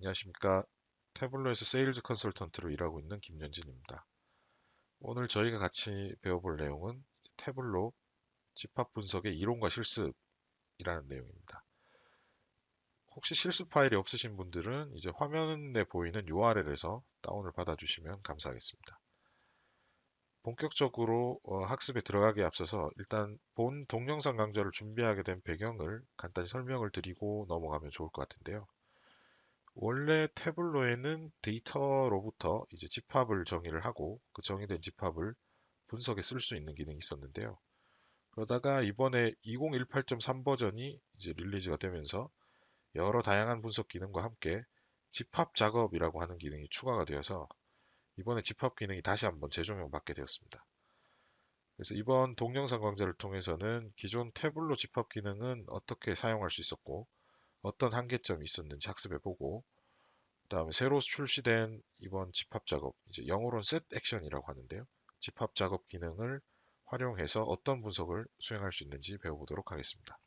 안녕하십니까. 태블로에서 세일즈 컨설턴트로 일하고 있는 김현진입니다. 오늘 저희가 같이 배워볼 내용은 태블로 집합 분석의 이론과 실습이라는 내용입니다. 혹시 실습 파일이 없으신 분들은 이제 화면에 보이는 URL에서 다운을 받아주시면 감사하겠습니다. 본격적으로 학습에 들어가기에 앞서서 일단 본 동영상 강좌를 준비하게 된 배경을 간단히 설명을 드리고 넘어가면 좋을 것 같은데요. 원래 태블로에는 데이터로부터 이제 집합을 정의를 하고 그 정의된 집합을 분석에 쓸 수 있는 기능이 있었는데요. 그러다가 이번에 2018.3 버전이 이제 릴리즈가 되면서 여러 다양한 분석 기능과 함께 집합 작업이라고 하는 기능이 추가가 되어서 이번에 집합 기능이 다시 한번 재조명 받게 되었습니다. 그래서 이번 동영상 강좌를 통해서는 기존 태블로 집합 기능은 어떻게 사용할 수 있었고 어떤 한계점이 있었는지 학습해보고 그다음에 새로 출시된 이번 집합 작업, 이제 영어로는 set action이라고 하는데요. 집합 작업 기능을 활용해서 어떤 분석을 수행할 수 있는지 배워보도록 하겠습니다.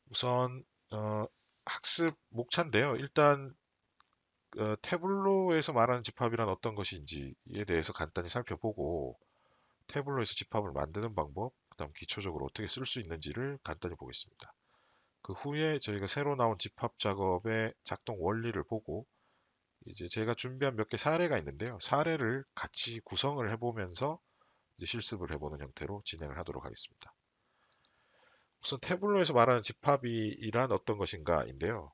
우선 학습 목차인데요. 일단 태블로에서 말하는 집합이란 어떤 것인지에 대해서 간단히 살펴보고 태블로에서 집합을 만드는 방법, 그다음 기초적으로 어떻게 쓸 수 있는지를 간단히 보겠습니다. 그 후에 저희가 새로 나온 집합 작업의 작동 원리를 보고 이제 제가 준비한 몇 개 사례가 있는데요. 사례를 같이 구성을 해보면서 이제 실습을 해보는 형태로 진행을 하도록 하겠습니다. 우선 태블로에서 말하는 집합이란 어떤 것인가인데요.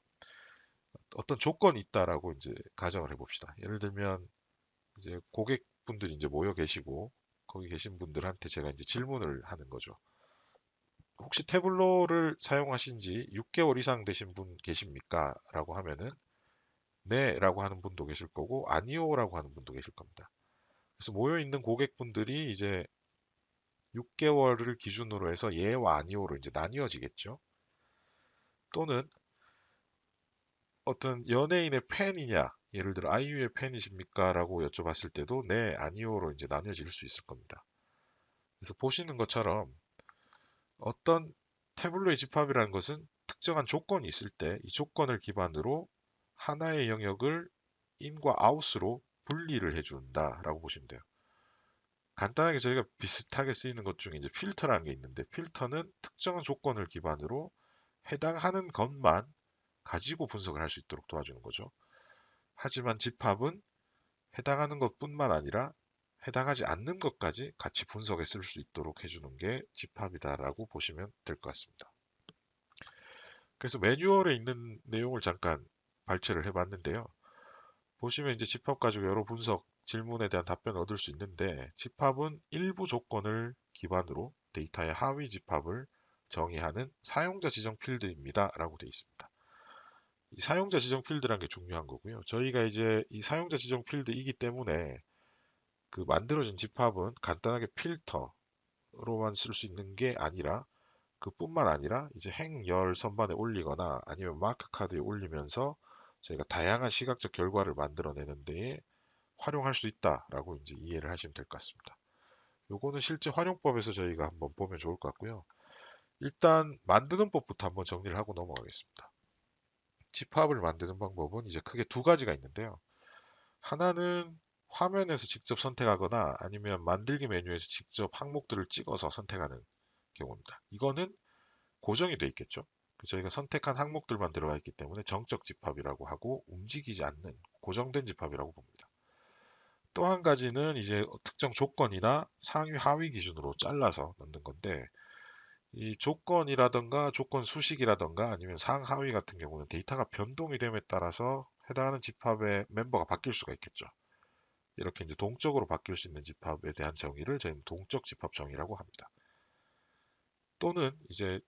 어떤 조건이 있다라고 이제 가정을 해봅시다. 예를 들면 이제 고객분들이 이제 모여 계시고 거기 계신 분들한테 제가 이제 질문을 하는 거죠. 혹시 태블로를 사용하신 지 6개월 이상 되신 분 계십니까? 라고 하면은 네 라고 하는 분도 계실 거고 아니요 라고 하는 분도 계실 겁니다. 그래서 모여 있는 고객분들이 이제 6개월을 기준으로 해서 예와 아니오로 이제 나뉘어지겠죠. 또는 어떤 연예인의 팬이냐, 예를 들어 아이유의 팬이십니까라고 여쭤봤을 때도 네, 아니오로 이제 나뉘어질 수 있을 겁니다. 그래서 보시는 것처럼 어떤 태블로의 집합이라는 것은 특정한 조건이 있을 때 이 조건을 기반으로 하나의 영역을 인과 아웃으로 분리를 해준다라고 보시면 돼요. 간단하게 저희가 비슷하게 쓰이는 것 중에 이제 필터라는 게 있는데 필터는 특정한 조건을 기반으로 해당하는 것만 가지고 분석을 할 수 있도록 도와주는 거죠. 하지만 집합은 해당하는 것뿐만 아니라 해당하지 않는 것까지 같이 분석에 쓸 수 있도록 해주는 게 집합이다라고 보시면 될 것 같습니다. 그래서 매뉴얼에 있는 내용을 잠깐 발췌를 해봤는데요. 보시면 이제 집합 가지고 여러 분석 질문에 대한 답변을 얻을 수 있는데 집합은 일부 조건을 기반으로 데이터의 하위 집합을 정의하는 사용자 지정 필드입니다. 라고 되어 있습니다. 이 사용자 지정 필드라는 게 중요한 거고요. 저희가 이제 이 사용자 지정 필드이기 때문에 그 만들어진 집합은 간단하게 필터로만 쓸 수 있는 게 아니라 그뿐만 아니라 이제 행열 선반에 올리거나 아니면 마크 카드에 올리면서 저희가 다양한 시각적 결과를 만들어내는 데에 활용할 수 있다라고 이제 이해를 하시면 될 것 같습니다. 요거는 실제 활용법에서 저희가 한번 보면 좋을 것 같고요. 일단 만드는 법부터 한번 정리를 하고 넘어가겠습니다. 집합을 만드는 방법은 이제 크게 두 가지가 있는데요. 하나는 화면에서 직접 선택하거나 아니면 만들기 메뉴에서 직접 항목들을 찍어서 선택하는 경우입니다. 이거는 고정이 돼 있겠죠. 저희가 선택한 항목들만 들어가 있기 때문에 정적 집합이라고 하고 움직이지 않는 고정된 집합이라고 봅니다. 또 한 가지는 이제 특정 조건이나 상위 하위 기준으로 잘라서 넣는 건데 이 조건이라던가 조건 수식이라던가 아니면 상하위 같은 경우는 데이터가 변동이 됨에 따라서 해당하는 집합의 멤버가 바뀔 수가 있겠죠. 이렇게 이제 동적으로 바뀔 수 있는 집합에 대한 정의를 저희는 동적 집합 정의라고 합니다. 또는 이제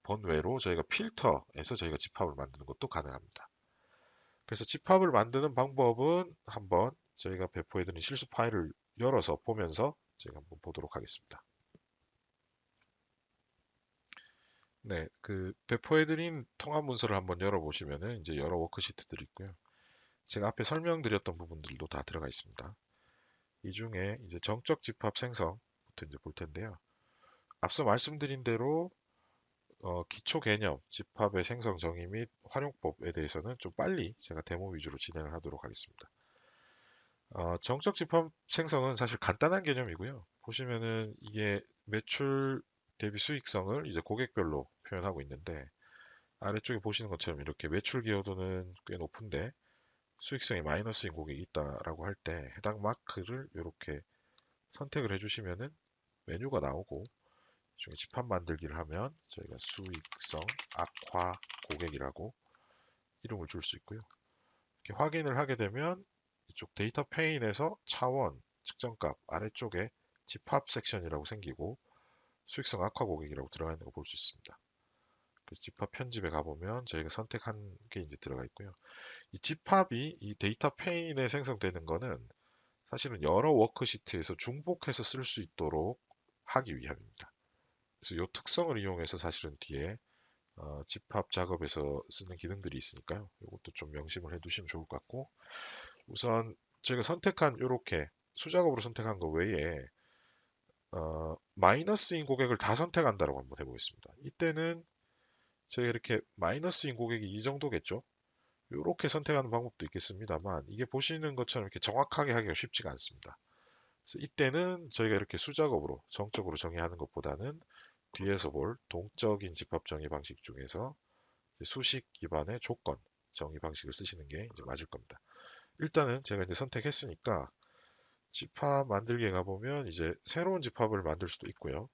번외로 저희가 필터에서 저희가 집합을 만드는 것도 가능합니다. 그래서 집합을 만드는 방법은 한번 저희가 배포해드린 실습 파일을 열어서 보면서 제가 한번 보도록 하겠습니다. 네, 그 배포해드린 통합 문서를 한번 열어보시면은 이제 여러 워크시트들이 있고요. 제가 앞에 설명드렸던 부분들도 다 들어가 있습니다. 이 중에 이제 정적 집합 생성부터 이제 볼 텐데요. 앞서 말씀드린 대로 기초 개념, 집합의 생성 정의 및 활용법에 대해서는 좀 빨리 제가 데모 위주로 진행을 하도록 하겠습니다. 정적 집합 생성은 사실 간단한 개념이고요. 보시면은 이게 매출 대비 수익성을 이제 고객별로 표현하고 있는데 아래쪽에 보시는 것처럼 이렇게 매출 기여도는 꽤 높은데 수익성이 마이너스인 고객이 있다라고 할 때 해당 마크를 이렇게 선택을 해주시면은 메뉴가 나오고 중에 집합 만들기를 하면 저희가 수익성 악화 고객이라고 이름을 줄 수 있고요. 이렇게 확인을 하게 되면 이쪽 데이터 페인에서 차원, 측정값 아래쪽에 집합 섹션이라고 생기고 수익성 악화 고객이라고 들어가 있는 거 볼 수 있습니다. 그래서 집합 편집에 가보면 저희가 선택한 게 이제 들어가 있고요. 이 집합이 이 데이터 페인에 생성되는 거는 사실은 여러 워크시트에서 중복해서 쓸 수 있도록 하기 위함입니다. 그래서 이 특성을 이용해서 사실은 뒤에 집합 작업에서 쓰는 기능들이 있으니까요. 이것도 좀 명심을 해두시면 좋을 것 같고 우선 제가 선택한 이렇게 수작업으로 선택한 거 외에 마이너스인 고객을 다 선택한다고 한번 해보겠습니다. 이때는 제가 이렇게 마이너스인 고객이 이 정도겠죠. 이렇게 선택하는 방법도 있겠습니다만 이게 보시는 것처럼 이렇게 정확하게 하기가 쉽지가 않습니다. 그래서 이때는 저희가 이렇게 수작업으로 정적으로 정의하는 것보다는 뒤에서 볼 동적인 집합 정의 방식 중에서 수식 기반의 조건 정의 방식을 쓰시는 게 이제 맞을 겁니다. 일단은 제가 이제 선택했으니까 집합 만들기에 가보면 이제 새로운 집합을 만들 수도 있고요.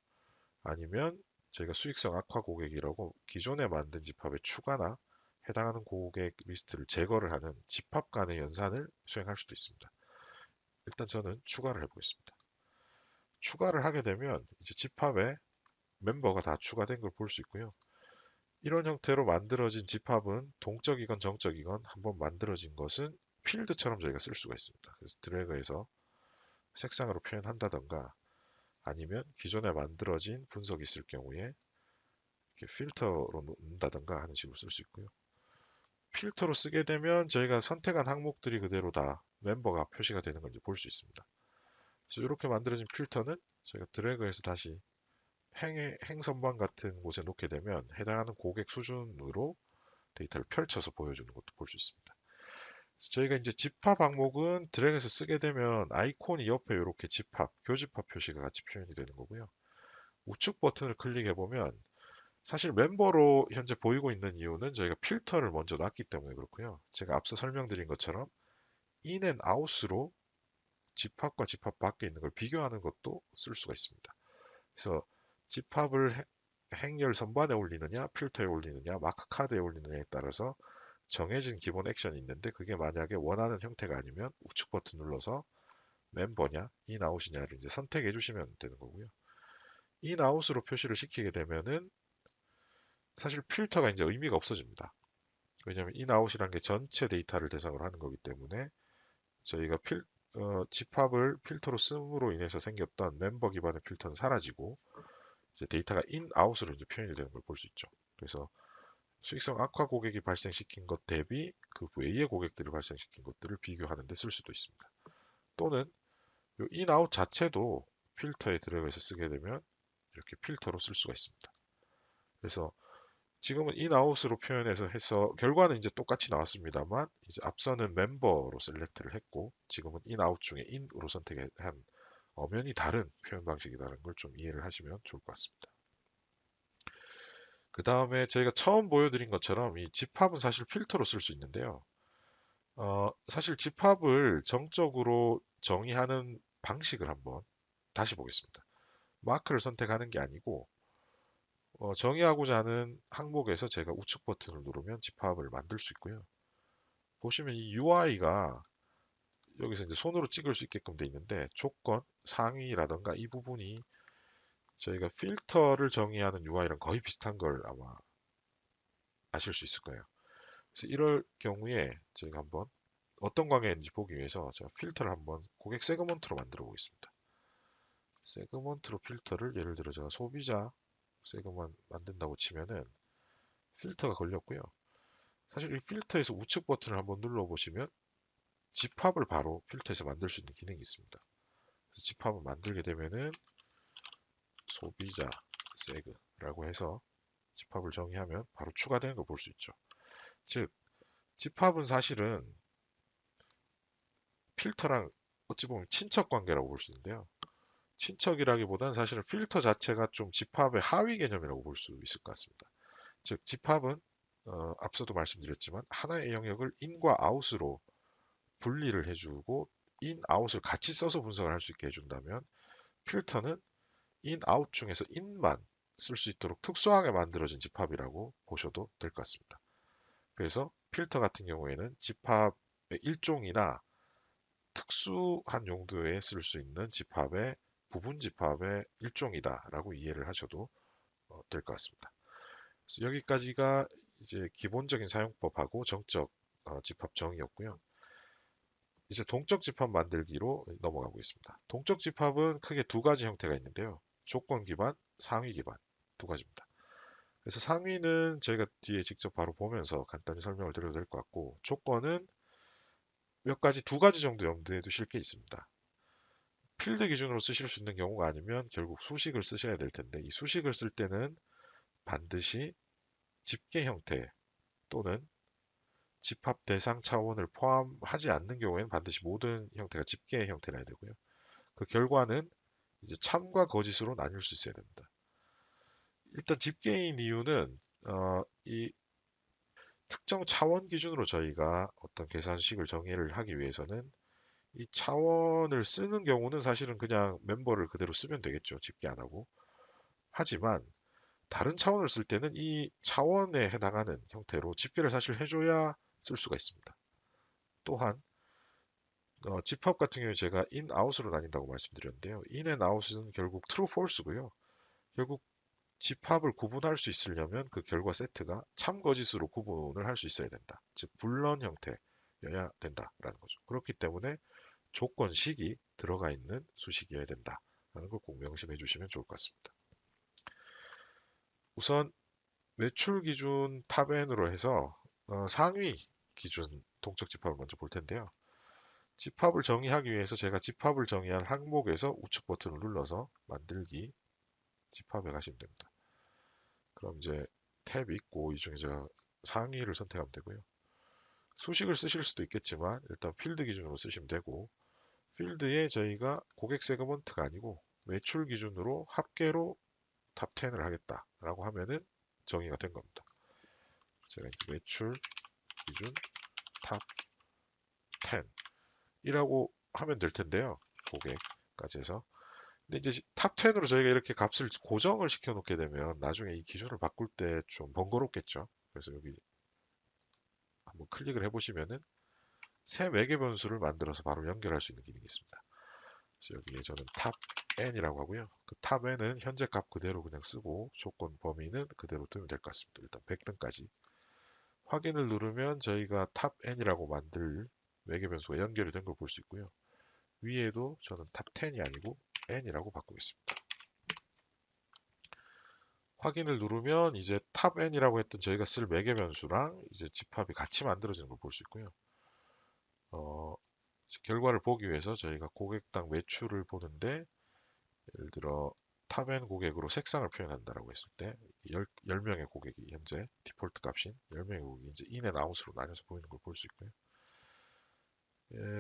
아니면 저희가 수익성 악화 고객이라고 기존에 만든 집합에 추가나 해당하는 고객 리스트를 제거를 하는 집합 간의 연산을 수행할 수도 있습니다. 일단 저는 추가를 해보겠습니다. 추가를 하게 되면 이제 집합에 멤버가 다 추가된 걸 볼 수 있고요. 이런 형태로 만들어진 집합은 동적이건 정적이건 한번 만들어진 것은 필드처럼 저희가 쓸 수가 있습니다. 그래서 드래그해서 색상으로 표현한다던가 아니면 기존에 만들어진 분석이 있을 경우에 이렇게 필터로 놓는다던가 하는 식으로 쓸 수 있고요. 필터로 쓰게 되면 저희가 선택한 항목들이 그대로 다 멤버가 표시가 되는 걸 볼 수 있습니다. 그래서 이렇게 만들어진 필터는 저희가 드래그해서 다시 행선반 같은 곳에 놓게 되면 해당하는 고객 수준으로 데이터를 펼쳐서 보여주는 것도 볼 수 있습니다. 저희가 이제 집합 항목은 드래그해서 쓰게 되면 아이콘이 옆에 이렇게 집합, 교집합 표시가 같이 표현이 되는 거고요. 우측 버튼을 클릭해 보면 사실 멤버로 현재 보이고 있는 이유는 저희가 필터를 먼저 놨기 때문에 그렇고요. 제가 앞서 설명드린 것처럼 in and out으로 집합과 집합 밖에 있는 걸 비교하는 것도 쓸 수가 있습니다. 그래서 집합을 행렬 선반에 올리느냐, 필터에 올리느냐, 마크 카드에 올리느냐에 따라서 정해진 기본 액션이 있는데 그게 만약에 원하는 형태가 아니면 우측 버튼 눌러서 멤버냐, 인아웃이냐를 이제 선택해 주시면 되는 거고요. 인아웃으로 표시를 시키게 되면은 사실 필터가 이제 의미가 없어집니다. 왜냐하면 인아웃이라는 게 전체 데이터를 대상으로 하는 거기 때문에 저희가 집합을 필터로 씀으로 인해서 생겼던 멤버 기반의 필터는 사라지고 이제 데이터가 인아웃으로 이제 표현이 되는 걸 볼 수 있죠. 그래서 수익성 악화 고객이 발생시킨 것 대비 그 외의 고객들을 발생시킨 것들을 비교하는 데 쓸 수도 있습니다. 또는 인아웃 자체도 필터에 들어가서 쓰게 되면 이렇게 필터로 쓸 수가 있습니다. 그래서 지금은 인아웃으로 표현해서 해서 결과는 이제 똑같이 나왔습니다만 이제 앞서는 멤버로 셀렉트를 했고 지금은 인아웃 중에 인으로 선택한 엄연히 다른 표현 방식이라는 걸 좀 이해를 하시면 좋을 것 같습니다. 그 다음에 저희가 처음 보여드린 것처럼 이 집합은 사실 필터로 쓸 수 있는데요. 사실 집합을 정적으로 정의하는 방식을 한번 다시 보겠습니다. 마크를 선택하는 게 아니고 정의하고자 하는 항목에서 제가 우측 버튼을 누르면 집합을 만들 수 있고요. 보시면 이 UI가 여기서 이제 손으로 찍을 수 있게끔 돼 있는데 조건, 상위라던가 이 부분이 저희가 필터를 정의하는 UI랑 거의 비슷한 걸 아마 아실 수 있을 거예요. 그래서 이럴 경우에 저희가 한번 어떤 광해인지 보기 위해서 제가 필터를 한번 고객 세그먼트로 만들어 보겠습니다. 세그먼트로 필터를 예를 들어 제가 소비자 세그먼트 만든다고 치면은 필터가 걸렸고요. 사실 이 필터에서 우측 버튼을 한번 눌러보시면 집합을 바로 필터에서 만들 수 있는 기능이 있습니다. 그래서 집합을 만들게 되면은 소비자 세그라고 해서 집합을 정의하면 바로 추가되는 걸 볼 수 있죠. 즉, 집합은 사실은 필터랑 어찌 보면 친척 관계라고 볼 수 있는데요. 친척이라기보다는 사실은 필터 자체가 좀 집합의 하위 개념이라고 볼 수 있을 것 같습니다. 즉, 집합은 앞서도 말씀드렸지만 하나의 영역을 in과 out으로 분리를 해주고 in, out을 같이 써서 분석을 할 수 있게 해준다면 필터는 in, out 중에서 in만 쓸 수 있도록 특수하게 만들어진 집합이라고 보셔도 될 것 같습니다. 그래서 필터 같은 경우에는 집합의 일종이나 특수한 용도에 쓸 수 있는 집합의 부분 집합의 일종이다라고 이해를 하셔도 될 것 같습니다. 그래서 여기까지가 이제 기본적인 사용법하고 정적 집합 정의였고요. 이제 동적 집합 만들기로 넘어가고 있습니다. 동적 집합은 크게 두 가지 형태가 있는데요. 조건 기반, 상위 기반 두 가지입니다. 그래서 상위는 저희가 뒤에 직접 바로 보면서 간단히 설명을 드려도 될 것 같고, 조건은 두 가지 정도 염두에 두실 게 있습니다. 필드 기준으로 쓰실 수 있는 경우가 아니면 결국 수식을 쓰셔야 될 텐데, 이 수식을 쓸 때는 반드시 집계 형태 또는 집합 대상 차원을 포함하지 않는 경우에는 반드시 모든 형태가 집계 형태라야 되고요. 그 결과는 이제 참과 거짓으로 나뉠 수 있어야 됩니다. 일단 집계인 이유는 이 특정 차원 기준으로 저희가 어떤 계산식을 정의를 하기 위해서는 이 차원을 쓰는 경우는 사실은 그냥 멤버를 그대로 쓰면 되겠죠. 집계 안 하고. 하지만 다른 차원을 쓸 때는 이 차원에 해당하는 형태로 집계를 사실 해줘야 쓸 수가 있습니다. 또한 집합 같은 경우에 제가 in, out으로 나뉜다고 말씀드렸는데요. in and out은 결국 true, false고요. 결국 집합을 구분할 수 있으려면 그 결과 세트가 참거짓으로 구분을 할 수 있어야 된다. 즉 불런 형태여야 된다라는 거죠. 그렇기 때문에 조건식이 들어가 있는 수식이어야 된다라는 걸 꼭 명심해 주시면 좋을 것 같습니다. 우선 매출 기준 탑N으로 해서 상위 기준 동적 집합을 먼저 볼 텐데요. 집합을 정의하기 위해서 제가 집합을 정의한 항목에서 우측 버튼을 눌러서 만들기 집합에 가시면 됩니다. 그럼 이제 탭이 있고 이 중에서 상위를 선택하면 되고요. 수식을 쓰실 수도 있겠지만 일단 필드 기준으로 쓰시면 되고, 필드에 저희가 고객 세그먼트가 아니고 매출 기준으로 합계로 탑 10을 하겠다라고 하면은 정의가 된 겁니다. 제가 이제 매출 기준 탑 10이라고 하면 될 텐데요. 고객까지 해서. 근데 이제 탑 10으로 저희가 이렇게 값을 고정을 시켜 놓게 되면 나중에 이 기준을 바꿀 때 좀 번거롭겠죠. 그래서 여기 한번 클릭을 해보시면은 새 매개 변수를 만들어서 바로 연결할 수 있는 기능이 있습니다. 그래서 여기에 저는 탑 n이라고 하고요. 그 탑 n은 현재 값 그대로 그냥 쓰고 조건 범위는 그대로 두면 될 것 같습니다. 일단 100등까지. 확인을 누르면 저희가 탑 n이라고 만들 매개 변수가 연결이 된 걸 볼 수 있고요. 위에도 저는 탑 10이 아니고 n이라고 바꾸겠습니다. 확인을 누르면 이제 탑 n이라고 했던 저희가 쓸 매개 변수랑 이제 집합이 같이 만들어지는 걸 볼 수 있고요. 결과를 보기 위해서 저희가 고객당 매출을 보는데 예를 들어 탑 n 고객으로 색상을 표현한다라고 했을 때 10명의 고객이 현재 디폴트 값인 10명의 고객이 이제 in and out으로 나뉘어서 보이는 걸 볼 수 있고요.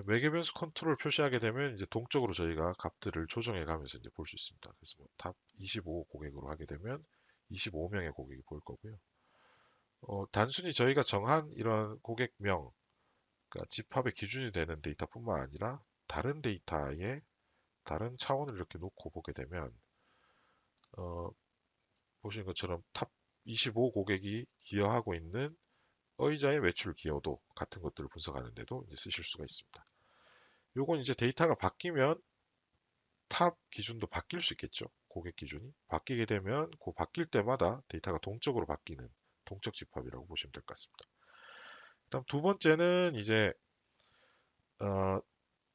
매개 변수 컨트롤 표시하게 되면 이제 동적으로 저희가 값들을 조정해 가면서 이제 볼 수 있습니다. 그래서 탑 25 고객으로 하게 되면 25명의 고객이 보일 거고요. 단순히 저희가 정한 이런 고객명, 그러니까 집합의 기준이 되는 데이터뿐만 아니라 다른 데이터에 다른 차원을 이렇게 놓고 보게 되면 보시는 것처럼 탑 25 고객이 기여하고 있는 의자의 매출 기여도 같은 것들을 분석하는데도 이제 쓰실 수가 있습니다. 요건 이제 데이터가 바뀌면 탑 기준도 바뀔 수 있겠죠. 고객 기준이 바뀌게 되면 그 바뀔 때마다 데이터가 동적으로 바뀌는 동적 집합이라고 보시면 될 것 같습니다. 다음 두 번째는 이제 어,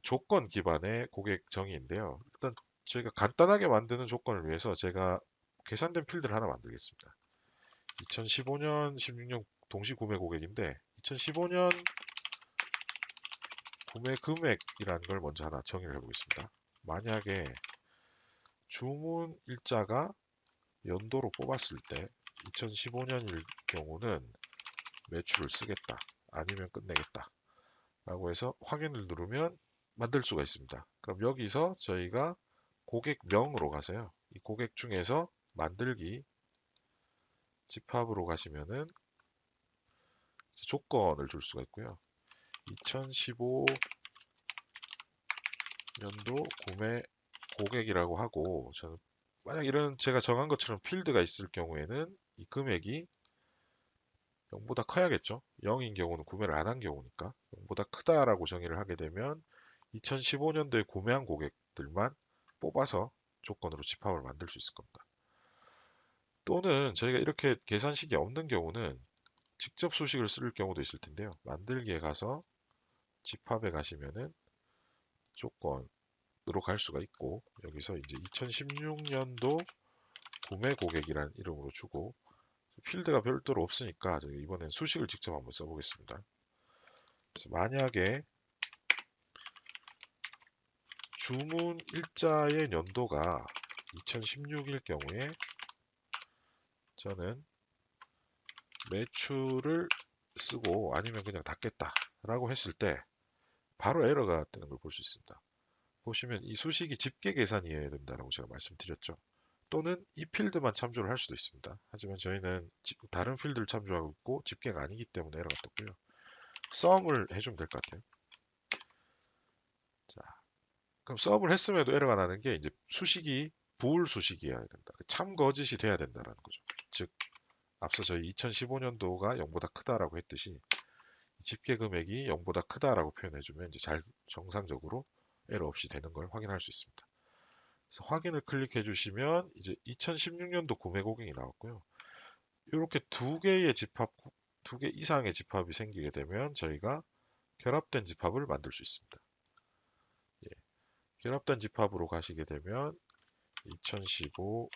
조건 기반의 고객 정의인데요. 일단 저희가 간단하게 만드는 조건을 위해서 제가 계산된 필드를 하나 만들겠습니다. 2015년, 16년 동시 구매 고객인데 2015년 구매 금액이라는 걸 먼저 하나 정의를 해보겠습니다. 만약에 주문 일자가 연도로 뽑았을 때 2015년일 경우는 매출을 쓰겠다. 아니면 끝내겠다. 라고 해서 확인을 누르면 만들 수가 있습니다. 그럼 여기서 저희가 고객명으로 가서요. 이 고객 중에서 만들기 집합으로 가시면은 조건을 줄 수가 있고요. 2015년도 구매 고객이라고 하고 저는 만약 이런 제가 정한 것처럼 필드가 있을 경우에는 이 금액이 0보다 커야겠죠. 0인 경우는 구매를 안 한 경우니까 0보다 크다라고 정의를 하게 되면 2015년도에 구매한 고객들만 뽑아서 조건으로 집합을 만들 수 있을 겁니다. 또는 저희가 이렇게 계산식이 없는 경우는 직접 수식을 쓸 경우도 있을 텐데요. 만들기에 가서 집합에 가시면은 조건으로 갈 수가 있고 여기서 이제 2016년도 구매 고객이라는 이름으로 주고 필드가 별도로 없으니까 이번엔 수식을 직접 한번 써보겠습니다. 그래서 만약에 주문 일자의 연도가 2016일 경우에 저는 매출을 쓰고 아니면 그냥 닫겠다 라고 했을 때 바로 에러가 뜨는 걸 볼 수 있습니다. 보시면 이 수식이 집계 계산이어야 된다고 제가 말씀드렸죠. 또는 이 필드만 참조를 할 수도 있습니다. 하지만 저희는 다른 필드를 참조하고 있고 집계가 아니기 때문에 에러가 떴고요. 썸을 해주면 될 것 같아요. 자, 그럼 썸을 했음에도 에러가 나는 게 이제 수식이 부울 수식이어야 된다. 참 거짓이 돼야 된다는 거죠. 즉 앞서 저희 2015년도가 0보다 크다라고 했듯이 집계 금액이 0보다 크다라고 표현해주면 이제 잘 정상적으로 에러 없이 되는 걸 확인할 수 있습니다. 그래서 확인을 클릭해 주시면 이제 2016년도 구매 고객이 나왔고요. 이렇게 두 개 이상의 집합이 생기게 되면 저희가 결합된 집합을 만들 수 있습니다. 예, 결합된 집합으로 가시게 되면 2015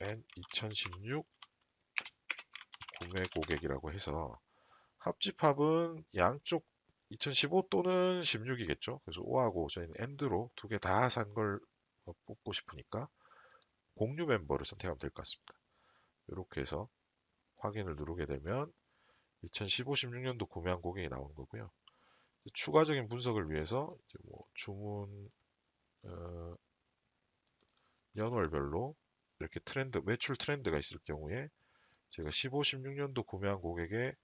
and 2016 구매 고객이라고 해서 합집합은 양쪽 2015 또는 16이겠죠. 그래서 5하고 저희는 AND로 두 개 다 산 걸 뽑고 싶으니까 공유 멤버를 선택하면 될 것 같습니다. 이렇게 해서 확인을 누르게 되면 2015, 16년도 구매한 고객이 나오는 거고요. 추가적인 분석을 위해서 이제 뭐 주문 연월별로 이렇게 매출 트렌드가 있을 경우에 제가 15, 16년도 구매한 고객의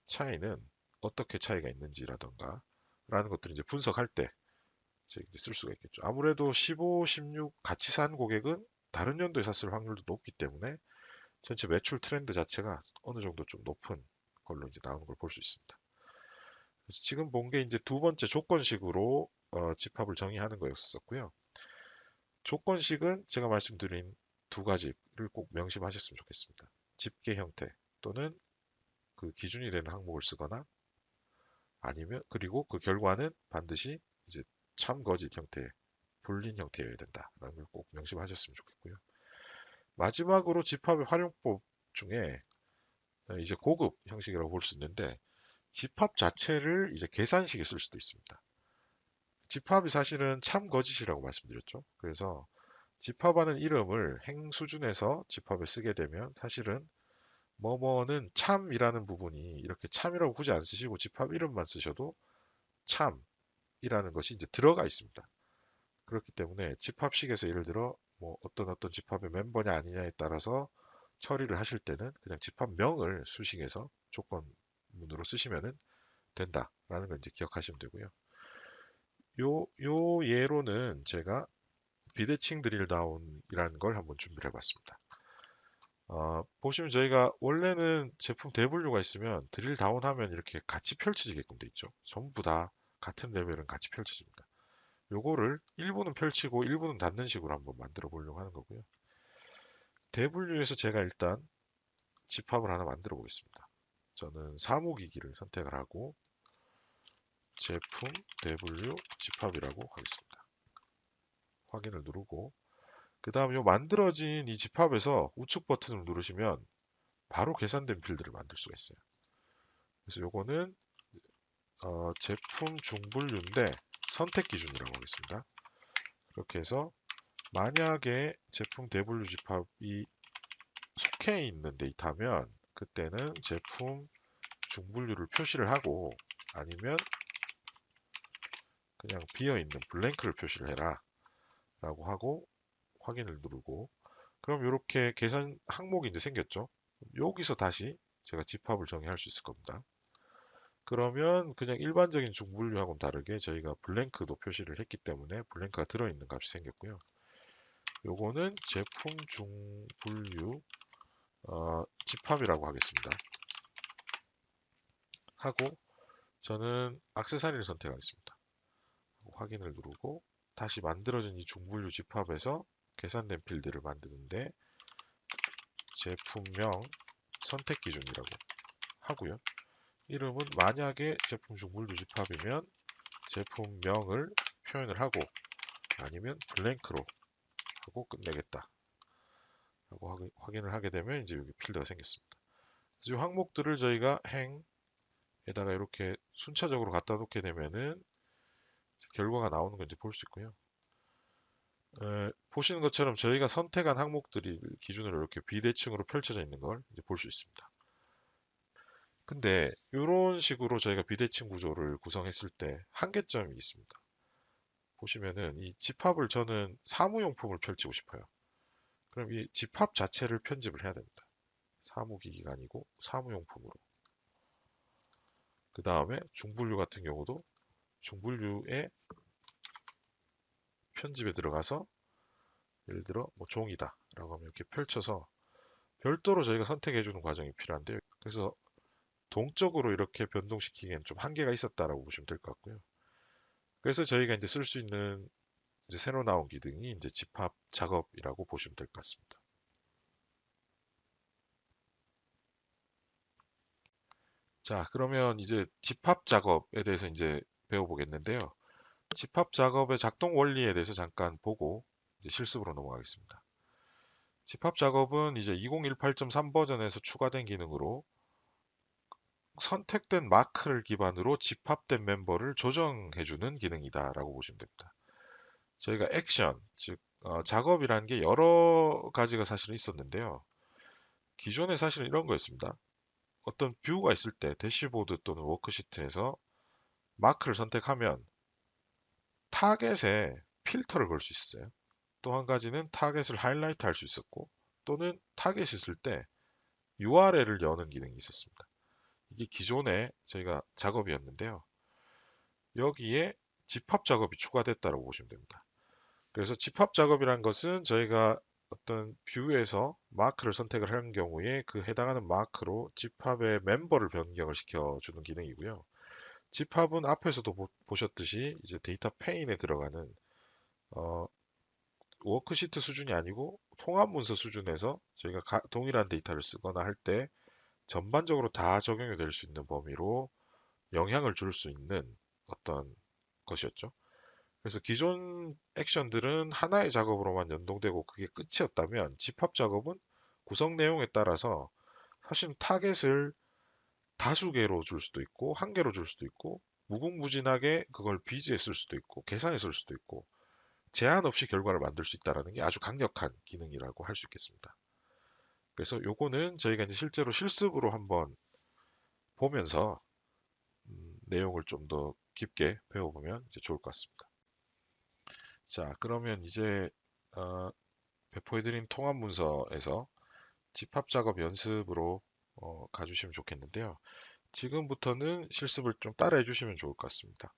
차이는 어떻게 차이가 있는지라던가 라는 것들을 이제 분석할 때 이제 쓸 수가 있겠죠. 아무래도 15, 16 같이 산 고객은 다른 연도에 샀을 확률도 높기 때문에 전체 매출 트렌드 자체가 어느 정도 좀 높은 걸로 이제 나오는 걸 볼 수 있습니다. 그래서 지금 본 게 이제 두 번째 조건식으로 집합을 정의하는 거였었고요. 조건식은 제가 말씀드린 두 가지를 꼭 명심하셨으면 좋겠습니다. 집계 형태 또는 그 기준이 되는 항목을 쓰거나 아니면 그리고 그 결과는 반드시 이제 참거짓 형태, 불린 형태여야 된다라는 걸 꼭 명심하셨으면 좋겠고요. 마지막으로 집합의 활용법 중에 이제 고급 형식이라고 볼 수 있는데 집합 자체를 이제 계산식에 쓸 수도 있습니다. 집합이 사실은 참거짓이라고 말씀드렸죠. 그래서 집합하는 이름을 행 수준에서 집합에 쓰게 되면 사실은 뭐뭐는 참이라는 부분이 이렇게 참이라고 굳이 안 쓰시고 집합 이름만 쓰셔도 참이라는 것이 이제 들어가 있습니다. 그렇기 때문에 집합식에서 예를 들어 뭐 어떤 집합의 멤버냐 아니냐에 따라서 처리를 하실 때는 그냥 집합명을 수식해서 조건문으로 쓰시면 된다라는 걸 이제 기억하시면 되고요. 요 예로는 제가 비대칭 드릴다운이라는 걸 한번 준비를 해봤습니다. 보시면 저희가 원래는 제품 대분류가 있으면 드릴다운 하면 이렇게 같이 펼쳐지게끔 돼 있죠. 전부 다 같은 레벨은 같이 펼쳐집니다. 요거를 일부는 펼치고 일부는 닫는 식으로 한번 만들어 보려고 하는 거고요. 대분류에서 제가 일단 집합을 하나 만들어 보겠습니다. 저는 사무기기를 선택을 하고 제품 대분류 집합이라고 하겠습니다. 확인을 누르고 그 다음 요 만들어진 이 집합에서 우측 버튼을 누르시면 바로 계산된 필드를 만들 수가 있어요. 그래서 요거는 제품 중분류인데 선택 기준이라고 하겠습니다. 그렇게 해서 만약에 제품 대분류 집합이 OK 있는 데이터면 그때는 제품 중분류를 표시를 하고 아니면 그냥 비어있는 블랭크를 표시를 해라 라고 하고 확인을 누르고 그럼 이렇게 계산 항목이 이제 생겼죠. 여기서 다시 제가 집합을 정의할 수 있을 겁니다. 그러면 그냥 일반적인 중분류하고는 다르게 저희가 블랭크도 표시를 했기 때문에 블랭크가 들어있는 값이 생겼고요. 요거는 제품 중분류 집합이라고 하겠습니다. 하고 저는 액세서리를 선택하겠습니다. 확인을 누르고 다시 만들어진 이 중분류 집합에서 계산된 필드를 만드는데 제품명 선택 기준이라고 하고요. 이름은 만약에 제품 중분류 집합이면 제품명을 표현을 하고 아니면 블랭크로 하고 끝내겠다 라고 확인을 하게 되면 이제 여기 필드가 생겼습니다. 그래서 이 항목들을 저희가 행에다가 이렇게 순차적으로 갖다 놓게 되면은 결과가 나오는 걸 이제 볼 수 있고요. 보시는 것처럼 저희가 선택한 항목들이 기준으로 이렇게 비대칭으로 펼쳐져 있는 걸 이제 볼 수 있습니다. 근데 이런 식으로 저희가 비대칭 구조를 구성했을 때 한계점이 있습니다. 보시면은 이 집합을 저는 사무용품을 펼치고 싶어요. 그럼 이 집합 자체를 편집을 해야 됩니다. 사무기기가 아니고 사무용품으로. 그 다음에 중분류 같은 경우도 중분류의 편집에 들어가서 예를 들어 뭐 종이다 라고 하면 이렇게 펼쳐서 별도로 저희가 선택해 주는 과정이 필요한데요. 그래서 동적으로 이렇게 변동시키기엔 좀 한계가 있었다라고 보시면 될 것 같고요. 그래서 저희가 이제 쓸 수 있는 이제 새로 나온 기능이 이제 집합 작업이라고 보시면 될 것 같습니다. 자, 그러면 이제 집합 작업에 대해서 이제 배워보겠는데요. 집합 작업의 작동 원리에 대해서 잠깐 보고 이제 실습으로 넘어가겠습니다. 집합 작업은 이제 2018.3 버전에서 추가된 기능으로 선택된 마크를 기반으로 집합된 멤버를 조정해주는 기능이다라고 보시면 됩니다. 저희가 액션, 즉 작업이라는 게 여러 가지가 사실은 있었는데요. 기존에 사실은 이런 거였습니다. 어떤 뷰가 있을 때 대시보드 또는 워크시트에서 마크를 선택하면 타겟에 필터를 걸 수 있어요. 또 한 가지는 타겟을 하이라이트 할 수 있었고 또는 타겟이 있을 때 URL을 여는 기능이 있었습니다. 이게 기존의 저희가 작업이었는데요. 여기에 집합 작업이 추가됐다고 보시면 됩니다. 그래서 집합 작업이란 것은 저희가 어떤 뷰에서 마크를 선택을 하는 경우에 그 해당하는 마크로 집합의 멤버를 변경을 시켜주는 기능이고요. 집합은 앞에서도 보셨듯이 이제 데이터 페인에 들어가는 어, 워크시트 수준이 아니고 통합 문서 수준에서 저희가 동일한 데이터를 쓰거나 할 때 전반적으로 다 적용이 될 수 있는 범위로 영향을 줄 수 있는 어떤 것이었죠. 그래서 기존 액션들은 하나의 작업으로만 연동되고 그게 끝이었다면 집합 작업은 구성 내용에 따라서 사실 타겟을 다수 개로 줄 수도 있고 한 개로 줄 수도 있고 무궁무진하게 그걸 비즈에 쓸 수도 있고 계산에 쓸 수도 있고 제한 없이 결과를 만들 수 있다는 게 아주 강력한 기능이라고 할 수 있겠습니다. 그래서 요거는 저희가 이제 실제로 실습으로 한번 보면서 내용을 좀 더 깊게 배워보면 이제 좋을 것 같습니다. 자, 그러면 이제 배포해드린 통합 문서에서 집합 작업 연습으로 가주시면 좋겠는데요. 지금부터는 실습을 좀 따라해 주시면 좋을 것 같습니다.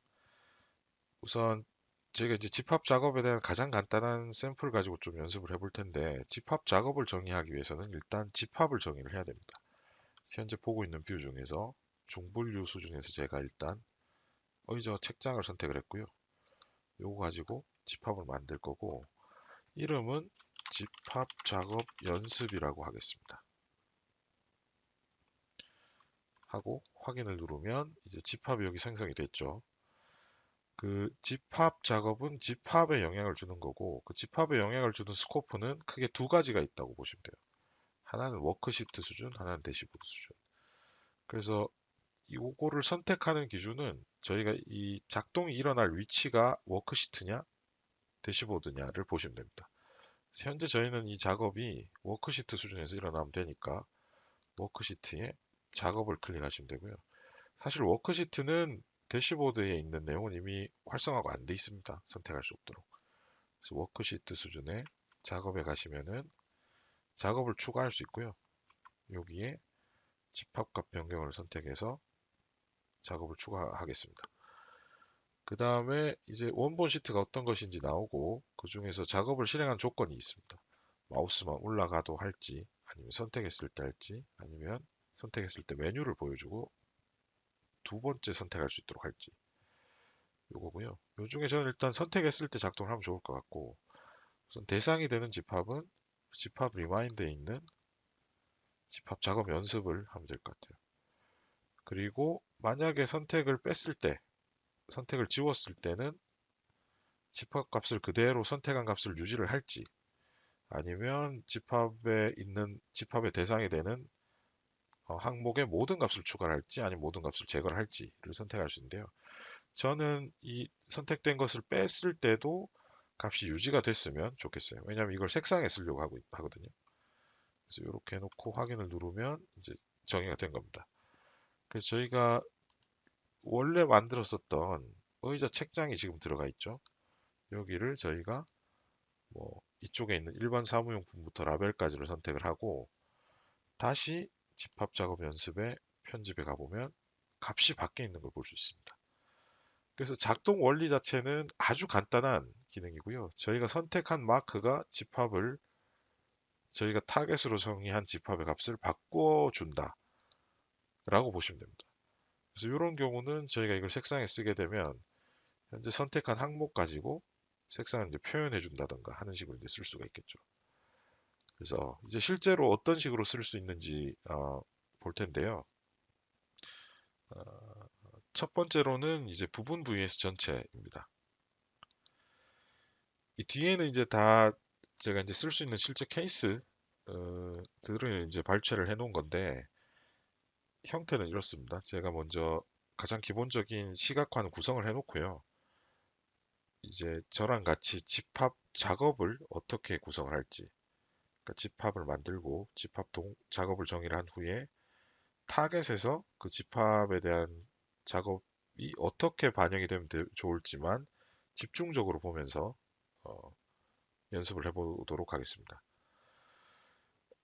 우선 저희가 이제 집합 작업에 대한 가장 간단한 샘플 가지고 좀 연습을 해볼 텐데 집합 작업을 정의하기 위해서는 일단 집합을 정의를 해야 됩니다. 현재 보고 있는 뷰 중에서 중분류 수준에서 제가 일단 의저 책장을 선택을 했고요. 요거 가지고 집합을 만들 거고 이름은 집합 작업 연습이라고 하겠습니다. 하고 확인을 누르면 이제 집합이 여기 생성이 됐죠. 그 집합 작업은 집합에 영향을 주는 거고 그 집합에 영향을 주는 스코프는 크게 두 가지가 있다고 보시면 돼요. 하나는 워크시트 수준, 하나는 대시보드 수준. 그래서 이거를 선택하는 기준은 저희가 이 작동이 일어날 위치가 워크시트냐, 대시보드냐를 보시면 됩니다. 현재 저희는 이 작업이 워크시트 수준에서 일어나면 되니까 워크시트에 작업을 클릭하시면 되고요. 사실 워크시트는 대시보드에 있는 내용은 이미 활성화가 안 돼 있습니다. 선택할 수 없도록. 그래서 워크시트 수준의 작업에 가시면은 작업을 추가할 수 있고요. 여기에 집합값 변경을 선택해서 작업을 추가하겠습니다. 그 다음에 이제 원본 시트가 어떤 것인지 나오고 그 중에서 작업을 실행한 조건이 있습니다. 마우스만 올라가도 할지 아니면 선택했을 때 할지 아니면 선택했을 때 메뉴를 보여주고 두 번째 선택할 수 있도록 할지 요거고요. 요 중에 저는 일단 선택했을 때 작동을 하면 좋을 것 같고 우선 대상이 되는 집합은 집합 리마인드에 있는 집합 작업 연습을 하면 될 것 같아요. 그리고 만약에 선택을 뺐을 때 선택을 지웠을 때는 집합 값을 그대로 선택한 값을 유지를 할지 아니면 집합에 있는 집합의 대상이 되는 항목의 모든 값을 추가를 할지 아니면 모든 값을 제거를 할지를 선택할 수 있는데요. 저는 이 선택된 것을 뺐을 때도 값이 유지가 됐으면 좋겠어요. 왜냐하면 이걸 색상에 쓰려고 하거든요. 그래서 이렇게 해놓고 확인을 누르면 이제 정의가 된 겁니다. 그래서 저희가 원래 만들었었던 의자 책장이 지금 들어가 있죠. 여기를 저희가 뭐 이쪽에 있는 일반 사무용품부터 라벨까지를 선택을 하고 다시 집합 작업 연습에 편집에 가보면 값이 밖에 있는 걸 볼 수 있습니다. 그래서 작동 원리 자체는 아주 간단한 기능이고요. 저희가 선택한 마크가 집합을 저희가 타겟으로 정의한 집합의 값을 바꿔준다 라고 보시면 됩니다. 그래서 이런 경우는 저희가 이걸 색상에 쓰게 되면 현재 선택한 항목 가지고 색상을 이제 표현해 준다던가 하는 식으로 이제 쓸 수가 있겠죠. 그래서 이제 실제로 어떤 식으로 쓸 수 있는지 볼 텐데요. 어, 첫 번째로는 이제 부분 vs 전체입니다. 이 뒤에는 이제 다 제가 이제 쓸 수 있는 실제 케이스 들을 이제 발췌를 해 놓은 건데 형태는 이렇습니다. 제가 먼저 가장 기본적인 시각화는 구성을 해 놓고요. 이제 저랑 같이 집합 작업을 어떻게 구성을 할지 그러니까 집합을 만들고 작업을 정의를 한 후에 타겟에서 그 집합에 대한 작업이 어떻게 반영이 되면 좋을지만 집중적으로 보면서 어, 연습을 해보도록 하겠습니다.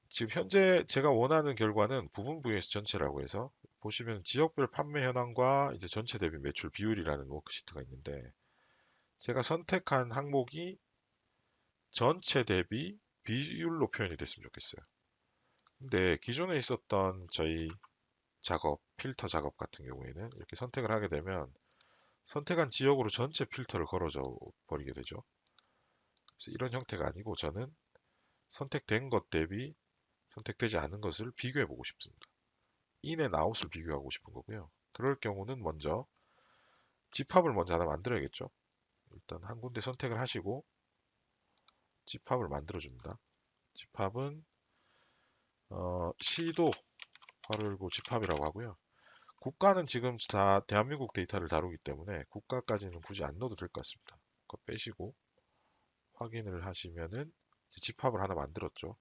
지금 현재 제가 원하는 결과는 부분 vs 전체라고 해서 보시면 지역별 판매 현황과 이제 전체 대비 매출 비율이라는 워크시트가 있는데 제가 선택한 항목이 전체 대비 비율로 표현이 됐으면 좋겠어요. 근데 기존에 있었던 저희 작업, 필터 작업 같은 경우에는 이렇게 선택을 하게 되면 선택한 지역으로 전체 필터를 걸어줘 버리게 되죠. 그래서 이런 형태가 아니고 저는 선택된 것 대비 선택되지 않은 것을 비교해 보고 싶습니다. 인앤 아웃을 비교하고 싶은 거고요. 그럴 경우는 먼저 집합을 먼저 하나 만들어야겠죠. 일단 한 군데 선택을 하시고 집합을 만들어 줍니다. 집합은 시도 괄호 열고 집합이라고 하고요. 국가는 지금 다 대한민국 데이터를 다루기 때문에 국가까지는 굳이 안 넣어도 될 것 같습니다. 그거 빼시고 확인을 하시면은 집합을 하나 만들었죠.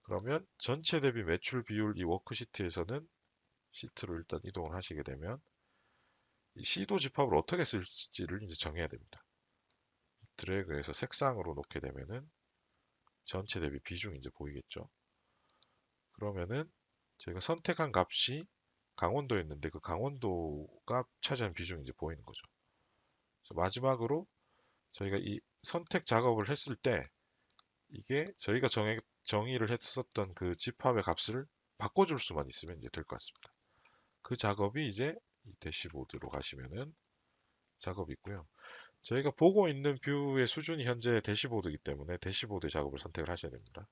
그러면 전체 대비 매출 비율 이 워크시트에서는 시트로 일단 이동을 하시게 되면 이 시도 집합을 어떻게 쓸지를 이제 정해야 됩니다. 드래그해서 색상으로 놓게 되면은 전체 대비 비중이 이제 보이겠죠. 그러면은 저희가 선택한 값이 강원도였는데 그 강원도가 차지하는 비중이 이제 보이는 거죠. 그래서 마지막으로 저희가 이 선택 작업을 했을 때 이게 저희가 정의를 했었던 그 집합의 값을 바꿔줄 수만 있으면 이제 될 것 같습니다. 그 작업이 이제 이 대시보드로 가시면은 작업이 있고요. 저희가 보고 있는 뷰의 수준이 현재 대시보드이기 때문에 대시보드 작업을 선택을 하셔야 됩니다.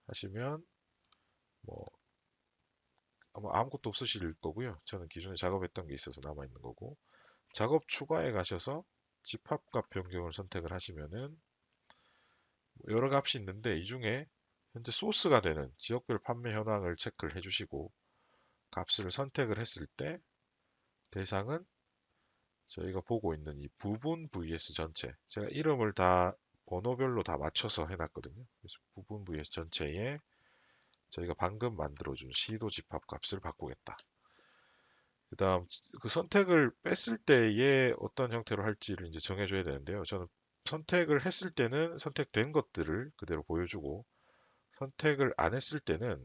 하시면 뭐 아마 아무것도 없으실 거고요. 저는 기존에 작업했던 게 있어서 남아 있는 거고 작업 추가에 가셔서 집합값 변경을 선택을 하시면은 뭐 여러 값이 있는데 이 중에 현재 소스가 되는 지역별 판매 현황을 체크를 해주시고 값을 선택을 했을 때 대상은 저희가 보고 있는 이 부분 vs 전체 제가 이름을 다 번호별로 다 맞춰서 해놨거든요. 그래서 부분 vs 전체에 저희가 방금 만들어준 시도 집합 값을 바꾸겠다. 그 다음 그 선택을 뺐을 때에 어떤 형태로 할지를 이제 정해줘야 되는데요. 저는 선택을 했을 때는 선택된 것들을 그대로 보여주고 선택을 안 했을 때는